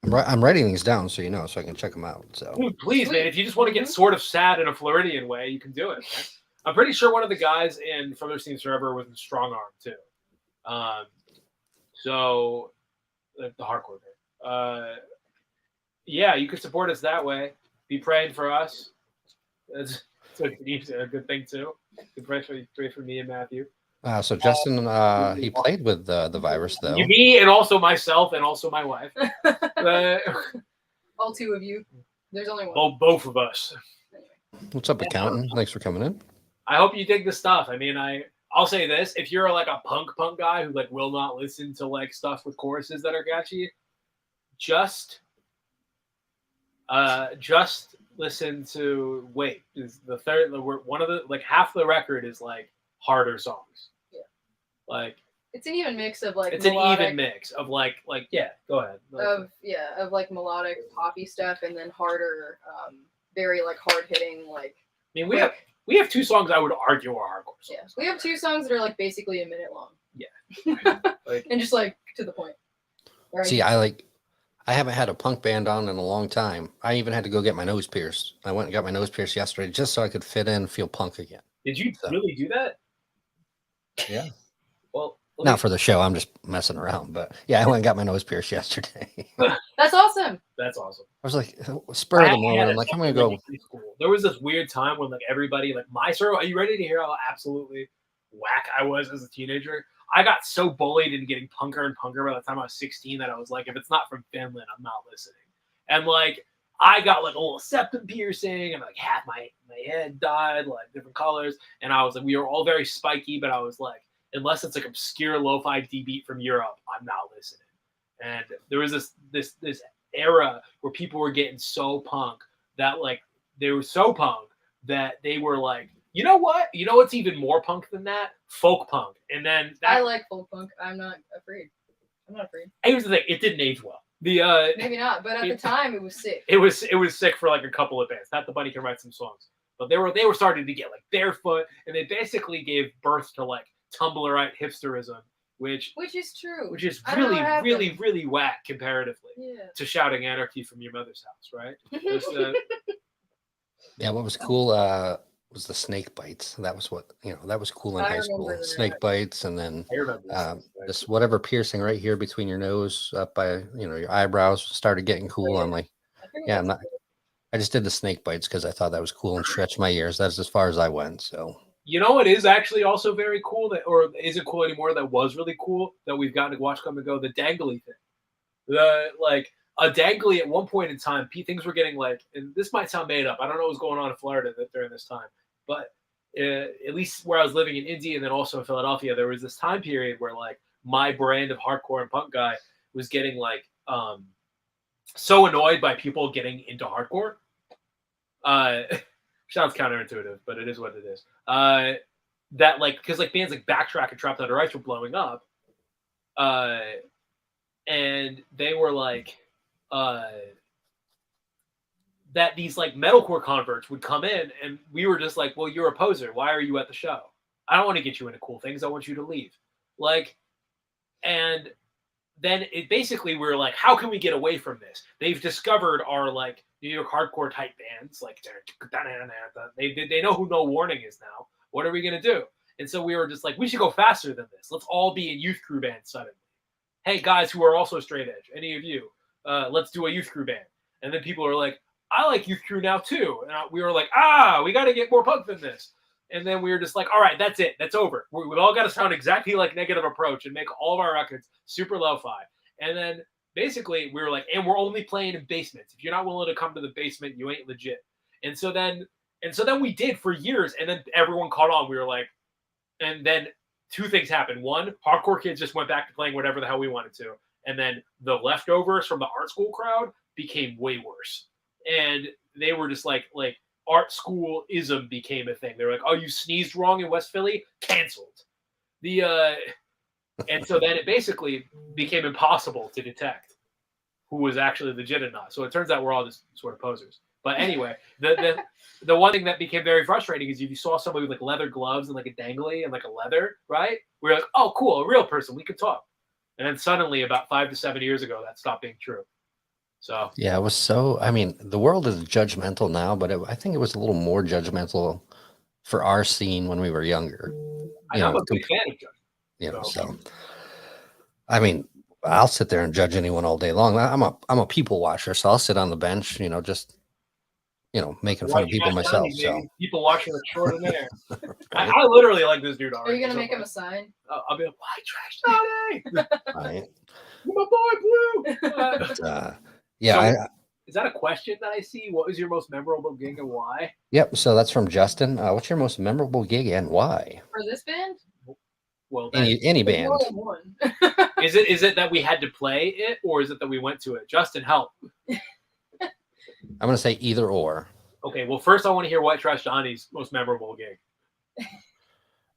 writing these down so I can check them out. So please, man, if you just want to get sort of sad in a Floridian way, you can do it. Man. I'm pretty sure one of the guys in Further Seems Forever was in Strong Arm too. So the hardcore band. Yeah, you could support us that way. Be praying for us. That's a good thing too. Pray for me and Matthew. So Justin, he played with the Virus though. Me and also myself and also my wife. All 2 of you. There's only one. Oh, both of us. What's up, accountant? Thanks for coming in. I hope you dig the stuff. I mean, I'll say this: if you're a punk guy who will not listen to stuff with choruses that are catchy, just listen to Wait. Is the third one of the half the record is harder songs. Yeah. It's an even mix of it's melodic, an even mix of yeah. Go ahead. Of melodic poppy stuff and then harder, very hard hitting I mean, we have 2 songs I would argue are hardcore songs. Yeah, we have 2 songs that are basically a minute long. Yeah. And just to the point. Right? See, I haven't had a punk band on in a long time. I even had to go get my nose pierced. I went and got my nose pierced yesterday just so I could fit in and feel punk again. Did you really do that? Yeah. Well, not for the show. I'm just messing around. But yeah, I went and got my nose pierced yesterday. That's awesome. That's awesome. I was spur of the moment. I'm I'm going to go. There was this weird time when everybody, my circle, are you ready to hear how absolutely whack I was as a teenager? I got so bullied into getting punker and punker by the time I was 16 that I was if it's not from Finland, I'm not listening. And I got a little septum piercing and half my head dyed different colors. And I was we were all very spiky, but I was unless it's like obscure lo-fi D beat from Europe, I'm not listening. And there was this era where people were getting so punk that like they were so punk that they were like, you know what? You know what's even more punk than that? Folk punk. And then I like folk punk. I'm not afraid. Here's the thing: it didn't age well. Maybe not, but at the time it was sick. It was sick for like a couple of bands. Not the Bunny Can Write Some Songs, but they were starting to get like Barefoot, and they basically gave birth to like Tumblrite hipsterism, which is true. Which is really whack comparatively to Shouting Anarchy from Your Mother's House, right? Yeah, what was cool was the snake bites. That was what that was cool in high school. Snake bites, and then just whatever piercing right here between your nose up by your eyebrows started getting cool. I'm like, yeah, I'm not. I just did the snake bites because I thought that was cool and stretched my ears. That's as far as I went. So you know what is actually also very cool or isn't cool anymore that was really cool that we've gotten to watch come and go, the dangly thing. A dangly at one point in time, things were getting like, and this might sound made up. I don't know what was going on in Florida during this time, but at least where I was living in Indy and then also in Philadelphia, there was this time period where like my brand of hardcore and punk guy was getting like so annoyed by people getting into hardcore. Sounds counterintuitive, but it is what it is. That like because like bands like Backtrack and Trapped Under Ice were blowing up, and they were like. That these like metalcore converts would come in, and we were just like, well, you're a poser. Why are you at the show? I don't want to get you into cool things. I want you to leave. Like, and then it basically we were like, how can we get away from this? They've discovered our like New York hardcore type bands, like they know who No Warning is now. What are we gonna do? And so we were just like, we should go faster than this. Let's all be in youth crew bands suddenly. Hey guys who are also straight edge, any of you, let's do a youth crew band. And then people are like, I like youth crew now too. And we were like, we got to get more punk than this. And then we were just like, all right, that's it. That's over. We've all got to sound exactly like Negative Approach and make all of our records super lo-fi. And then basically we were like, and we're only playing in basements. If you're not willing to come to the basement, you ain't legit. And so then we did for years. And then everyone caught on. We were like, and then two things happened. One, hardcore kids just went back to playing whatever the hell we wanted to. And then the leftovers from the art school crowd became way worse. And they were just like art school-ism became a thing. They were like, oh, you sneezed wrong in West Philly? Canceled. And so then it basically became impossible to detect who was actually legit or not. So it turns out we're all just sort of posers. But anyway, the one thing that became very frustrating is if you saw somebody with like leather gloves and like a dangly and like a leather, right? We were like, oh, cool, a real person. We could talk. And then suddenly about 5 to 7 years ago, that stopped being true. So yeah, it was so. I mean, the world is judgmental now, but I think it was a little more judgmental for our scene when we were younger. I'm a big fan of judgment. So I mean, I'll sit there and judge anyone all day long. I'm a people watcher, so I'll sit on the bench, just making fun of people myself. So people watching extraordinaire. Right? I literally like this dude already. Are you gonna make him a sign? I'll be like, why trash Tony? Right. My boy Blue. Yeah. So, is that a question that I see? What was your most memorable gig and why? Yep. So that's from Justin. What's your most memorable gig and why? For this band? Well, any band. More than one. Is it that we had to play it, or is it that we went to it? Justin, help. I'm gonna say either or. Okay. Well, first I want to hear White Trash Johnny's most memorable gig.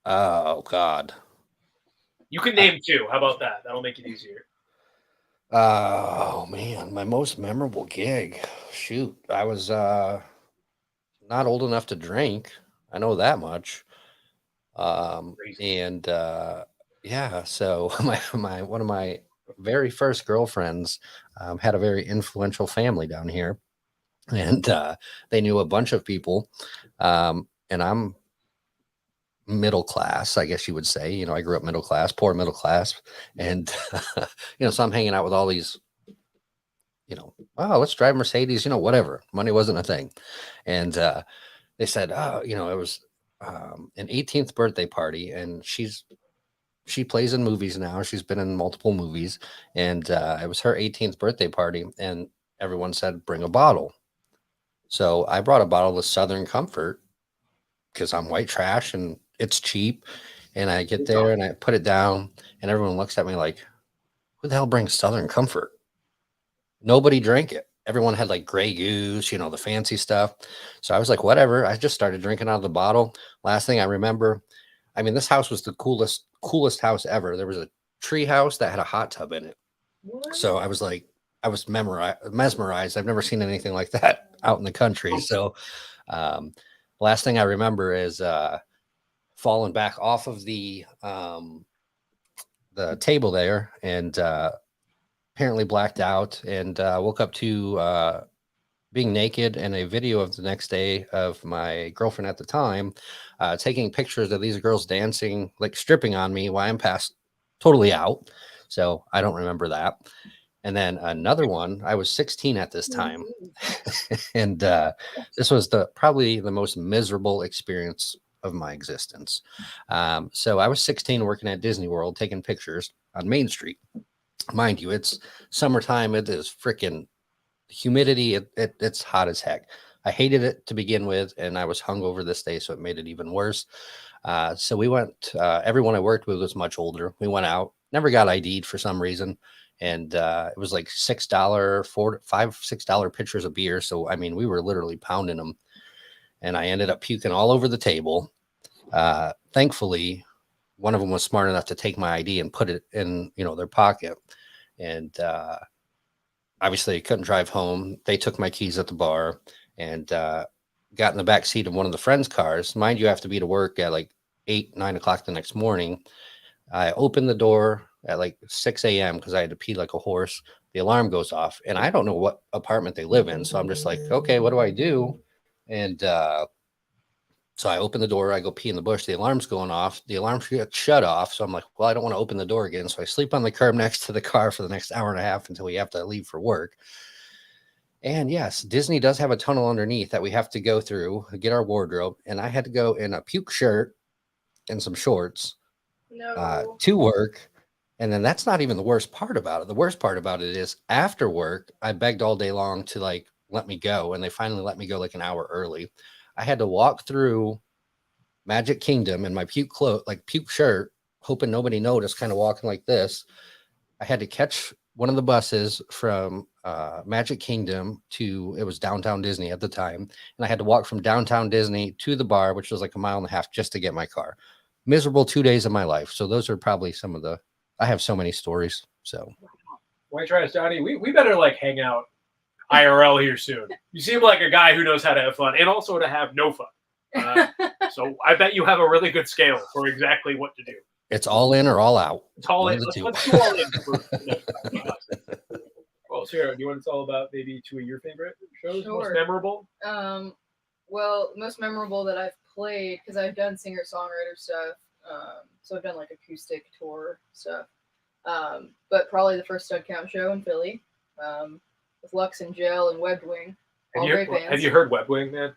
Oh God. You can name two. How about that? That'll make it easier. Oh man, my most memorable gig. Shoot, I was not old enough to drink. I know that much. And yeah, so my one of my very first girlfriends had a very influential family down here, and they knew a bunch of people. And I'm middle class, I guess you would say. I grew up middle class, poor middle class, and so I'm hanging out with all these, let's drive Mercedes, whatever. Money wasn't a thing, and they said, it was an 18th birthday party, and she plays in movies now. She's been in multiple movies, and it was her 18th birthday party, and everyone said bring a bottle. So I brought a bottle of Southern Comfort because I'm white trash and it's cheap. And I get there and I put it down, and everyone looks at me like, who the hell brings Southern Comfort? Nobody drank it. Everyone had like Grey Goose, the fancy stuff. So I was like, whatever. I just started drinking out of the bottle. Last thing I remember, I mean, this house was the coolest house ever. There was a tree house that had a hot tub in it. What? So I was like, I was mesmerized. I've never seen anything like that out in the country. So last thing I remember is falling back off of the table there and apparently blacked out and woke up to being naked and a video of the next day of my girlfriend at the time taking pictures of these girls dancing, like stripping on me while I'm passed totally out. So I don't remember that. And then another one, I was 16 at this time. And this was probably the most miserable experience of my existence. So I was 16 working at Disney World, taking pictures on Main Street. Mind you, it's summertime. It is freaking humidity. It's hot as heck. I hated it to begin with, and I was hungover this day, so it made it even worse. So we went, everyone I worked with was much older. We went out, never got ID'd for some reason. And it was like $6 pitchers of beer. So, I mean, we were literally pounding them. And I ended up puking all over the table. Thankfully, one of them was smart enough to take my ID and put it in, their pocket. And obviously, I couldn't drive home. They took my keys at the bar and got in the back seat of one of the friends' cars. Mind you, I have to be to work at like 8, 9 o'clock the next morning. I opened the door at like 6 a.m. because I had to pee like a horse. The alarm goes off, and I don't know what apartment they live in. So I'm just like, okay, what do I do? And so I open the door. I go pee in the bush. The alarm's going off. The alarm gets shut off. So I'm like, well, I don't want to open the door again. So I sleep on the curb next to the car for the next hour and a half until we have to leave for work. And yes, Disney does have a tunnel underneath that we have to go through, get our wardrobe. And I had to go in a puke shirt and some shorts to work. And then that's not even the worst part about it. The worst part about it is after work, I begged all day long to like let me go. And they finally let me go like an hour early. I had to walk through Magic Kingdom in my puke shirt, hoping nobody noticed, kind of walking like this. I had to catch one of the buses from Magic Kingdom it was downtown Disney at the time. And I had to walk from downtown Disney to the bar, which was like a mile and a half just to get my car. Miserable 2 days of my life. So those are probably I have so many stories. So White Trash Johnny, we better like hang out IRL here soon. You seem like a guy who knows how to have fun and also to have no fun. So I bet you have a really good scale for exactly what to do. It's all in or all out. It's all in. Let's do all in. Well, Sarah, do you want to tell about maybe 2 of your favorite shows? Sure. Most memorable? Well, most memorable that I've played, because I've done singer-songwriter stuff. So I've done like acoustic tour stuff. But probably the first Stud Count show in Philly. With Lux and Gel and Webbed Wing. All great bands. Have you heard Webbed Wing, man?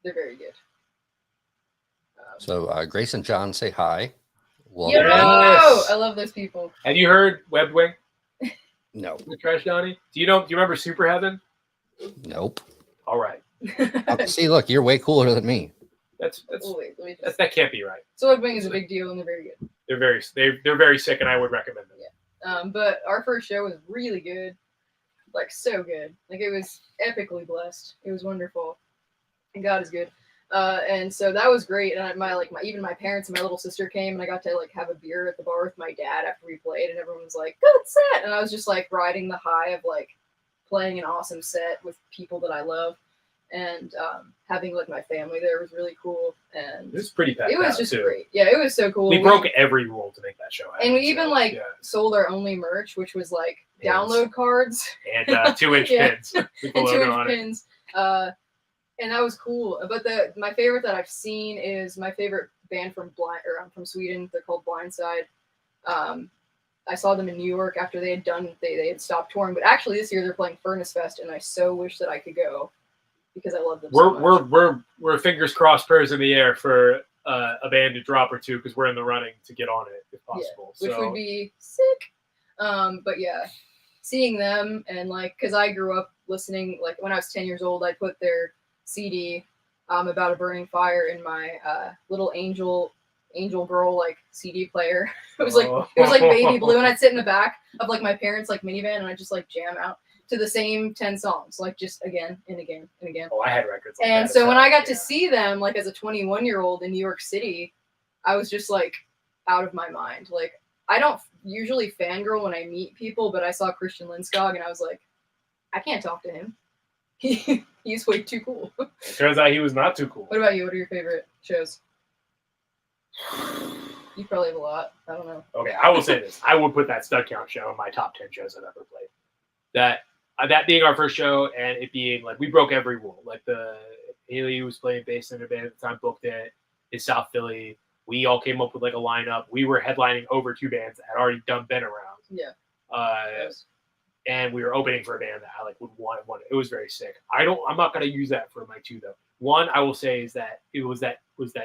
They're very good. So Grace and John say hi. Welcome. Yes. I love those people. Have you heard Webbed Wing? No. Trash Johnny? Do you remember Super Heaven? Nope. All right. See, look, you're way cooler than me. That can't be right. So Webbed Wing is a big deal, and they're very good. They're very sick, and I would recommend them. Yeah. But our first show was really good, like so good. Like it was epically blessed. It was wonderful, and God is good. And so that was great. And even my parents and my little sister came, and I got to like have a beer at the bar with my dad after we played, and everyone was like, "Good set," and I was just like riding the high of like playing an awesome set with people that I love. And having like my family there was really cool, and it was pretty bad. It was just great. Yeah, it was so cool. We broke every rule to make that show happen. And we even sold our only merch, which was like download cards and 2-inch pins. And 2-inch pins. And that was cool. But my favorite that I've seen is my favorite band from Sweden. They're called Blindside. I saw them in New York after they had stopped touring. But actually this year they're playing Furnace Fest, and I so wish that I could go. Because I love them so much. We're fingers crossed, prayers in the air for a band to drop or two, because we're in the running to get on it if possible. Yeah, which would be sick. But yeah, seeing them and like, because I grew up listening, like when I was 10 years old, I put their CD About a Burning Fire in my little Angel Angel Girl like CD player. It was like baby blue, and I'd sit in the back of like my parents' like minivan, and I'd just like jam out to the same 10 songs, like just again and again and again. Oh, I had records like and that so when I got to see them like as a 21-year-old in New York City, I was just like out of my mind. Like I don't usually fangirl when I meet people, but I saw Christian Lindskog and I was like, I can't talk to him. He's way too cool. It turns out he was not too cool. What about you? What are your favorite shows? You probably have a lot. I don't know. Okay, I will say this. I would put that Stud Count show in my top 10 shows I've ever played. That being our first show and it being like we broke every rule. Like the Haley was playing bass in a band at the time, booked it in South Philly. We all came up with like a lineup. We were headlining over 2 bands that had already been around. Yeah. And we were opening for a band that I like would want. It was very sick. I'm not gonna use that for my 2 though. One I will say is that it was that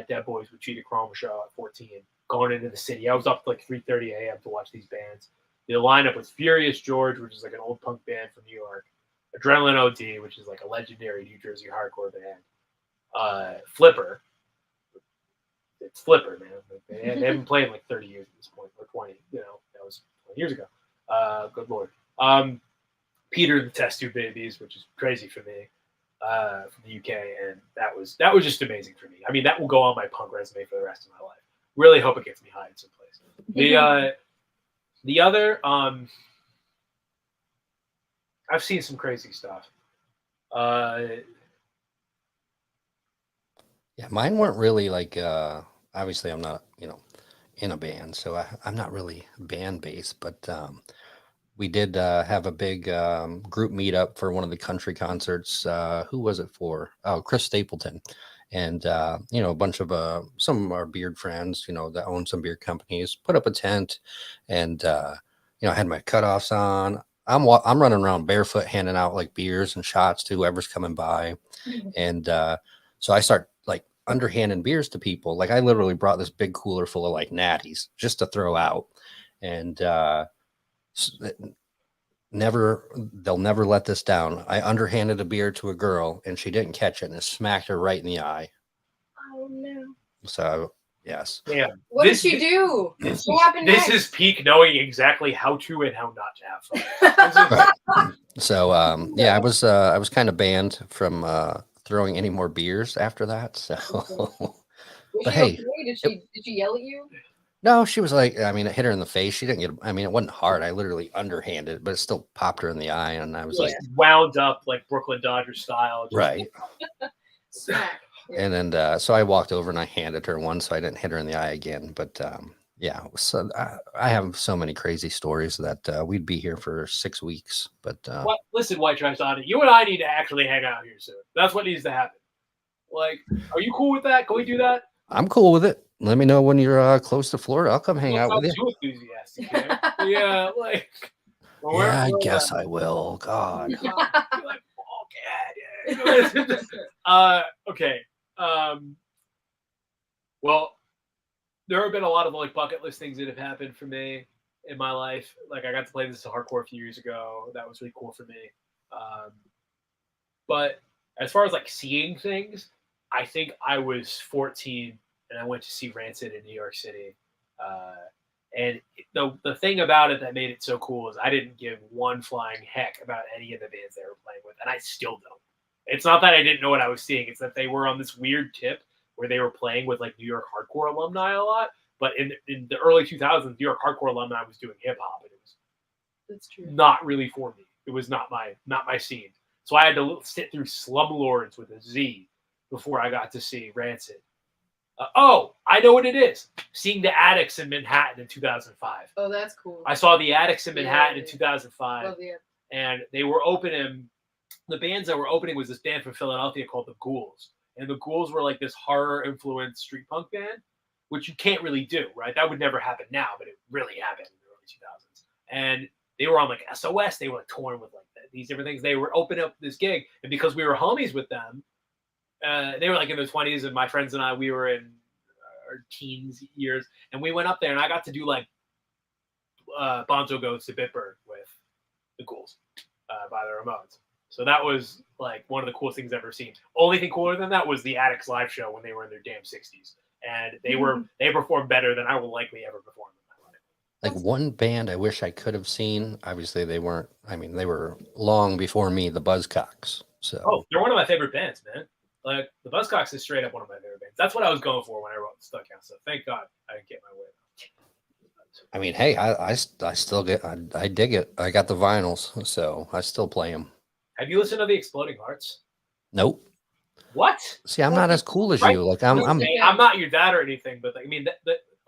Dead Boys with Cheetah Chrome show at 14 going into the city. I was up like 3:30 a.m. to watch these bands. The lineup was Furious George, which is like an old punk band from New York, Adrenaline OD, which is like a legendary New Jersey hardcore band, Flipper. It's Flipper, man. They haven't been playing like 30 years at this point, or 20. You know, that was 20 years ago. Good lord. Peter the Test Tube Babies, which is crazy for me, from the UK, and that was just amazing for me. I mean, that will go on my punk resume for the rest of my life. Really hope it gets me high in some place. The other, I've seen some crazy stuff. Yeah, mine weren't really like, obviously I'm not, in a band, so I'm not really band based, but we did have a big group meetup for one of the country concerts. Who was it for? Oh, Chris Stapleton. And, a bunch of some of our beard friends, that own some beer companies, put up a tent and, I had my cutoffs on. I'm running around barefoot, handing out like beers and shots to whoever's coming by. And so I start like underhanding beers to people. Like I literally brought this big cooler full of like natties just to throw out. And they'll never let this down. I underhanded a beer to a girl and she didn't catch it and it smacked her right in the eye. Oh no. So yes. Yeah. What did she do? What happened next? This is peak knowing exactly how to and how not to have fun. Right. So yeah, I was kind of banned from throwing any more beers after that. So but hey, okay? Did she yell at you? No, she was like, I mean, it hit her in the face. She didn't get, I mean, it wasn't hard. I literally underhanded, but it still popped her in the eye. And I was like, wound up like Brooklyn Dodgers style. Right. Smack. Yeah. And then, so I walked over and I handed her one, so I didn't hit her in the eye again. But yeah, so I have so many crazy stories that we'd be here for 6 weeks. But listen, White Trash Dottie, you and I need to actually hang out here soon. That's what needs to happen. Like, are you cool with that? Can we do that? I'm cool with it. Let me know when you're close to Florida. I'll come hang out with you. Too enthusiastic, yeah, like. Yeah, I guess I will. God. You're like, oh, yeah. Okay. Well, there have been a lot of like bucket list things that have happened for me in my life. Like I got to play this hardcore a few years ago. That was really cool for me. But as far as like seeing things, I think I was 14 and I went to see Rancid in New York City. And the thing about it that made it so cool is I didn't give one flying heck about any of the bands they were playing with, and I still don't. It's not that I didn't know what I was seeing. It's that they were on this weird tip where they were playing with like New York hardcore alumni a lot. But in the early 2000s, New York hardcore alumni was doing hip hop, and it was That's true. not really for me. It was not my scene. So I had to sit through Slumlords with a Z before I got to see Rancid. I know what it is. Seeing the Addicts in Manhattan in 2005. Oh, that's cool. I saw the Addicts in Manhattan in 2005. Love the And they were opening, the bands that were opening was this band from Philadelphia called the Ghouls. And the Ghouls were like this horror-influenced street punk band, which you can't really do, right? That would never happen now, but it really happened in the early 2000s. And they were on like SOS. They were like touring with like these different things. They were opening up this gig. And because we were homies with them, they were like in their 20s, and my friends and I, we were in our teens years, and we went up there, and I got to do like Bonzo Goes to Bitburg with the Ghouls by the Ramones. So that was like one of the coolest things I've ever seen. Only thing cooler than that was the Addicts live show when they were in their damn 60s. and they performed better than I will likely ever perform in my life. Like one band I wish I could have seen. Obviously, they weren't. I mean, they were long before me. The Buzzcocks. So. They're one of my favorite bands, man. Like the Buzzcocks is straight up one of my favorite bands. That's what I was going for when I wrote the Stuck Out. So thank God I didn't get my way. I mean, hey, I still get I dig it. I got the vinyls, so I still play them. Have you listened to the Exploding Hearts? Nope. What? See, I'm not as cool as you. Like I'm not your dad or anything, but I mean,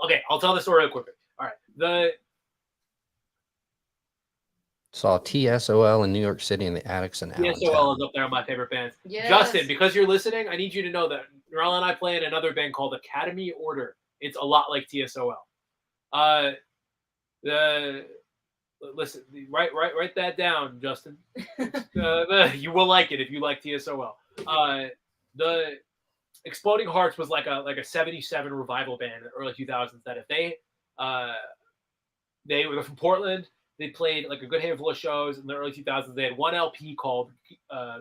okay, I'll tell the story real quick. All right, saw TSOL in New York City in the Attics and TSOL is up there on my favorite bands. Yes. Justin, because you're listening, I need you to know that Norella and I play in another band called Academy Order. It's a lot like TSOL. Listen, write that down, Justin. You will like it if you like TSOL. The Exploding Hearts was like a 77 revival band in the early 2000s that if they were from Portland. They played like a good handful of shows in the early 2000s. They had one LP called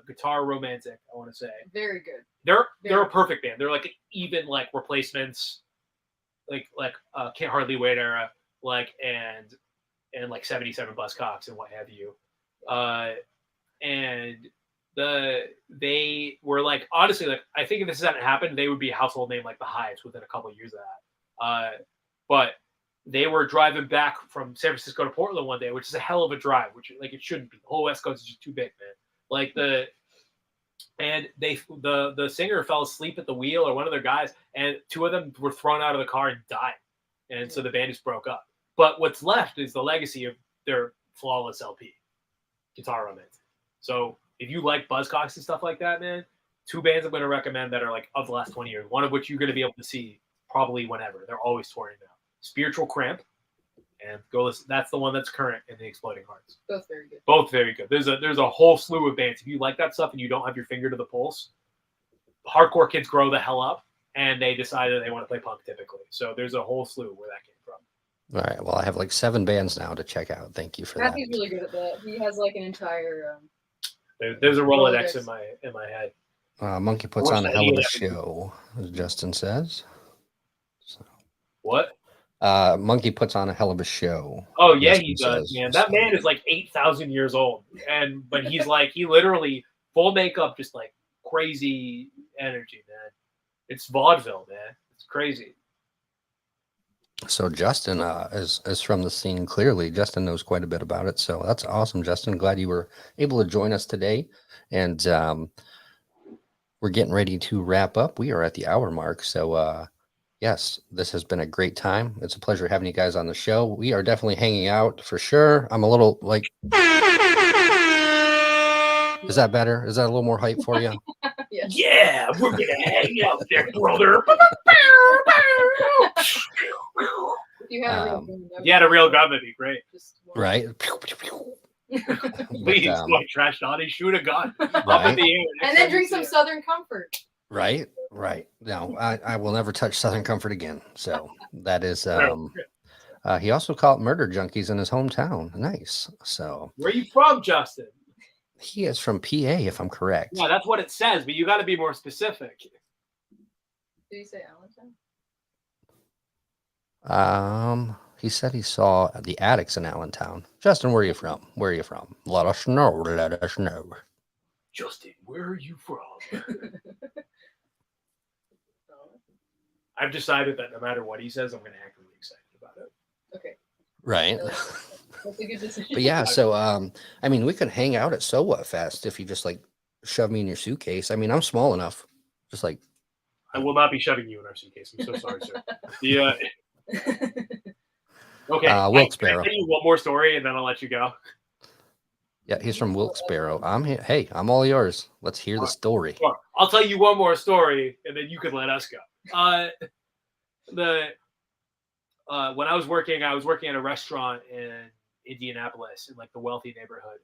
Guitar Romantic, I want to say. Very good. They're a perfect band. They're like even like Replacements, like Can't Hardly Wait era, like and like 77 Buzzcocks and what have you. And they were like, honestly, like I think if this hadn't happened, they would be a household name like the Hives within a couple of years of that. But they were driving back from San Francisco to Portland one day, which is a hell of a drive, which like it shouldn't be. The whole West Coast is just too big, man. Like the singer fell asleep at the wheel, or one of their guys, and two of them were thrown out of the car and died. And so the band just broke up. But what's left is the legacy of their flawless LP, Guitar Romantic. So if you like Buzzcocks and stuff like that, man, two bands I'm going to recommend that are like of the last 20 years, one of which you're going to be able to see probably whenever. They're always touring now. Spiritual Cramp, and go listen. That's the one that's current in the Exploding Hearts. Both very good. Both very good. There's a whole slew of bands. If you like that stuff and you don't have your finger to the pulse, hardcore kids grow the hell up, and they decide that they want to play punk typically. So there's a whole slew where that came from. All right. Well, I have like 7 bands now to check out. Thank you for that. He's really good at that. He has like an entire. There's a Rolodex in my head. Monkey puts on a hell of a show, as Justin says. So. What? Monkey puts on a hell of a show. Oh yeah, he does, man. That man is like 8,000 years old, but he's like he literally full makeup, just like crazy energy, man. It's vaudeville, man. It's crazy. So Justin is from the scene. Clearly, Justin knows quite a bit about it. So that's awesome, Justin. Glad you were able to join us today, and we're getting ready to wrap up. We are at the hour mark, so. Yes, this has been a great time. It's a pleasure having you guys on the show. We are definitely hanging out for sure. I'm a little like, is that better? Is that a little more hype for you? Yeah, we're gonna hang out there, brother. You had a real gun, that'd be great. Right? Please, like trash Donnie, shoot a gun right? Up in the air. And then drink some Southern Comfort. Right. No, I will never touch Southern Comfort again. So that is, he also caught murder junkies in his hometown. Nice. So where are you from, Justin? He is from PA, if I'm correct. Yeah, that's what it says, but you got to be more specific. Did he say Allentown? He said he saw the Attics in Allentown. Justin, where are you from? Let us know. Justin, where are you from? I've decided that no matter what he says, I'm going to act really excited about it. Okay. Right. That's a good decision. But yeah, so I mean, we can hang out at So What Fest if you just like shove me in your suitcase. I mean, I'm small enough. Just like I will not be shoving you in our suitcase. I'm so sorry, sir. Okay. Wilkes-Barre. I'll tell you one more story and then I'll let you go. Yeah, he's from Wilkes-Barre. I'm here. Hey, I'm all yours. Let's hear the story. I'll tell you one more story and then you can let us go. When I was working at a restaurant in Indianapolis in like the wealthy neighborhood.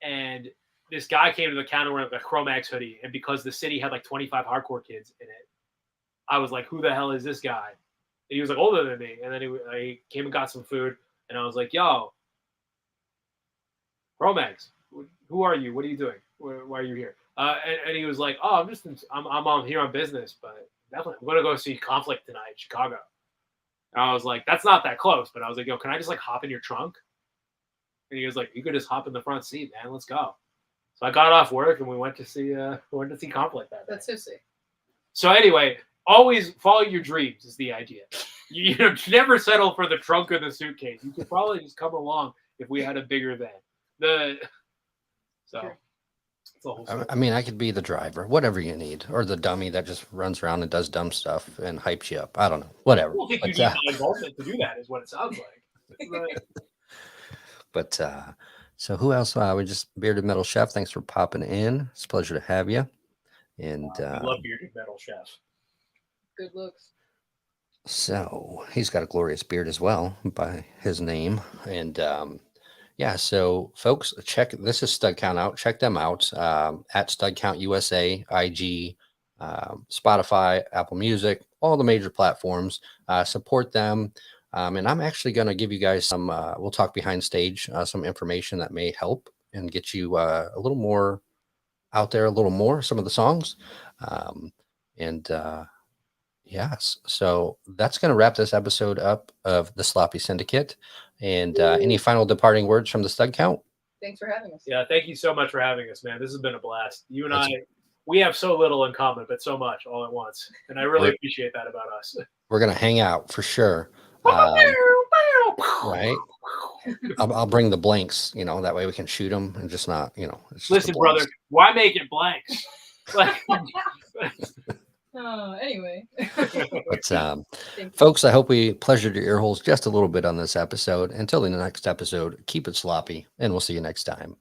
And this guy came to the counter wearing a Chromax hoodie, and because the city had like 25 hardcore kids in it, I was like, "Who the hell is this guy?" And he was like older than me, and then he came and got some food, and I was like, "Yo, Chromax, who are you? What are you doing? Why are you here?" And he was like, "Oh, I'm here on business, but definitely I'm gonna go see Conflict tonight in Chicago." And I was like, "That's not that close," but I was like, "Yo, can I just like hop in your trunk?" And he was like, "You could just hop in the front seat, man. Let's go." So I got off work and we went to see Conflict that day. That's so sick. So anyway, always follow your dreams is the idea. You know, never settle for the trunk of the suitcase. You could probably just come along if we had a bigger van. Sure. I mean, I could be the driver, whatever you need, or the dummy that just runs around and does dumb stuff and hypes you up. I don't know, whatever. I don't think you need my involvement to do that, is what it sounds like. But so who else? We just Bearded Metal Chef. Thanks for popping in. It's a pleasure to have you. And I love Bearded Metal Chef. Good looks. So he's got a glorious beard as well by his name. And yeah, so folks, this is Stud Count Out. Check them out at Stud Count USA, IG, Spotify, Apple Music, all the major platforms. Support them. And I'm actually going to give you guys some, we'll talk behind stage, some information that may help and get you a little more out there, a little more, some of the songs. Yes, so that's going to wrap this episode up of the Sloppy Syndicate. And any final departing words from the Stud Count? Thanks for having us. Yeah, thank you so much for having us, man. This has been a blast. You and I, we have so little in common, but so much all at once. And I really appreciate that about us. We're going to hang out for sure. Right? I'll bring the blanks, that way we can shoot them and just not, it's listen, brother, why make it blanks? Anyway. But folks, I hope we pleasured your ear holes just a little bit on this episode. Until the next episode, keep it sloppy, and we'll see you next time.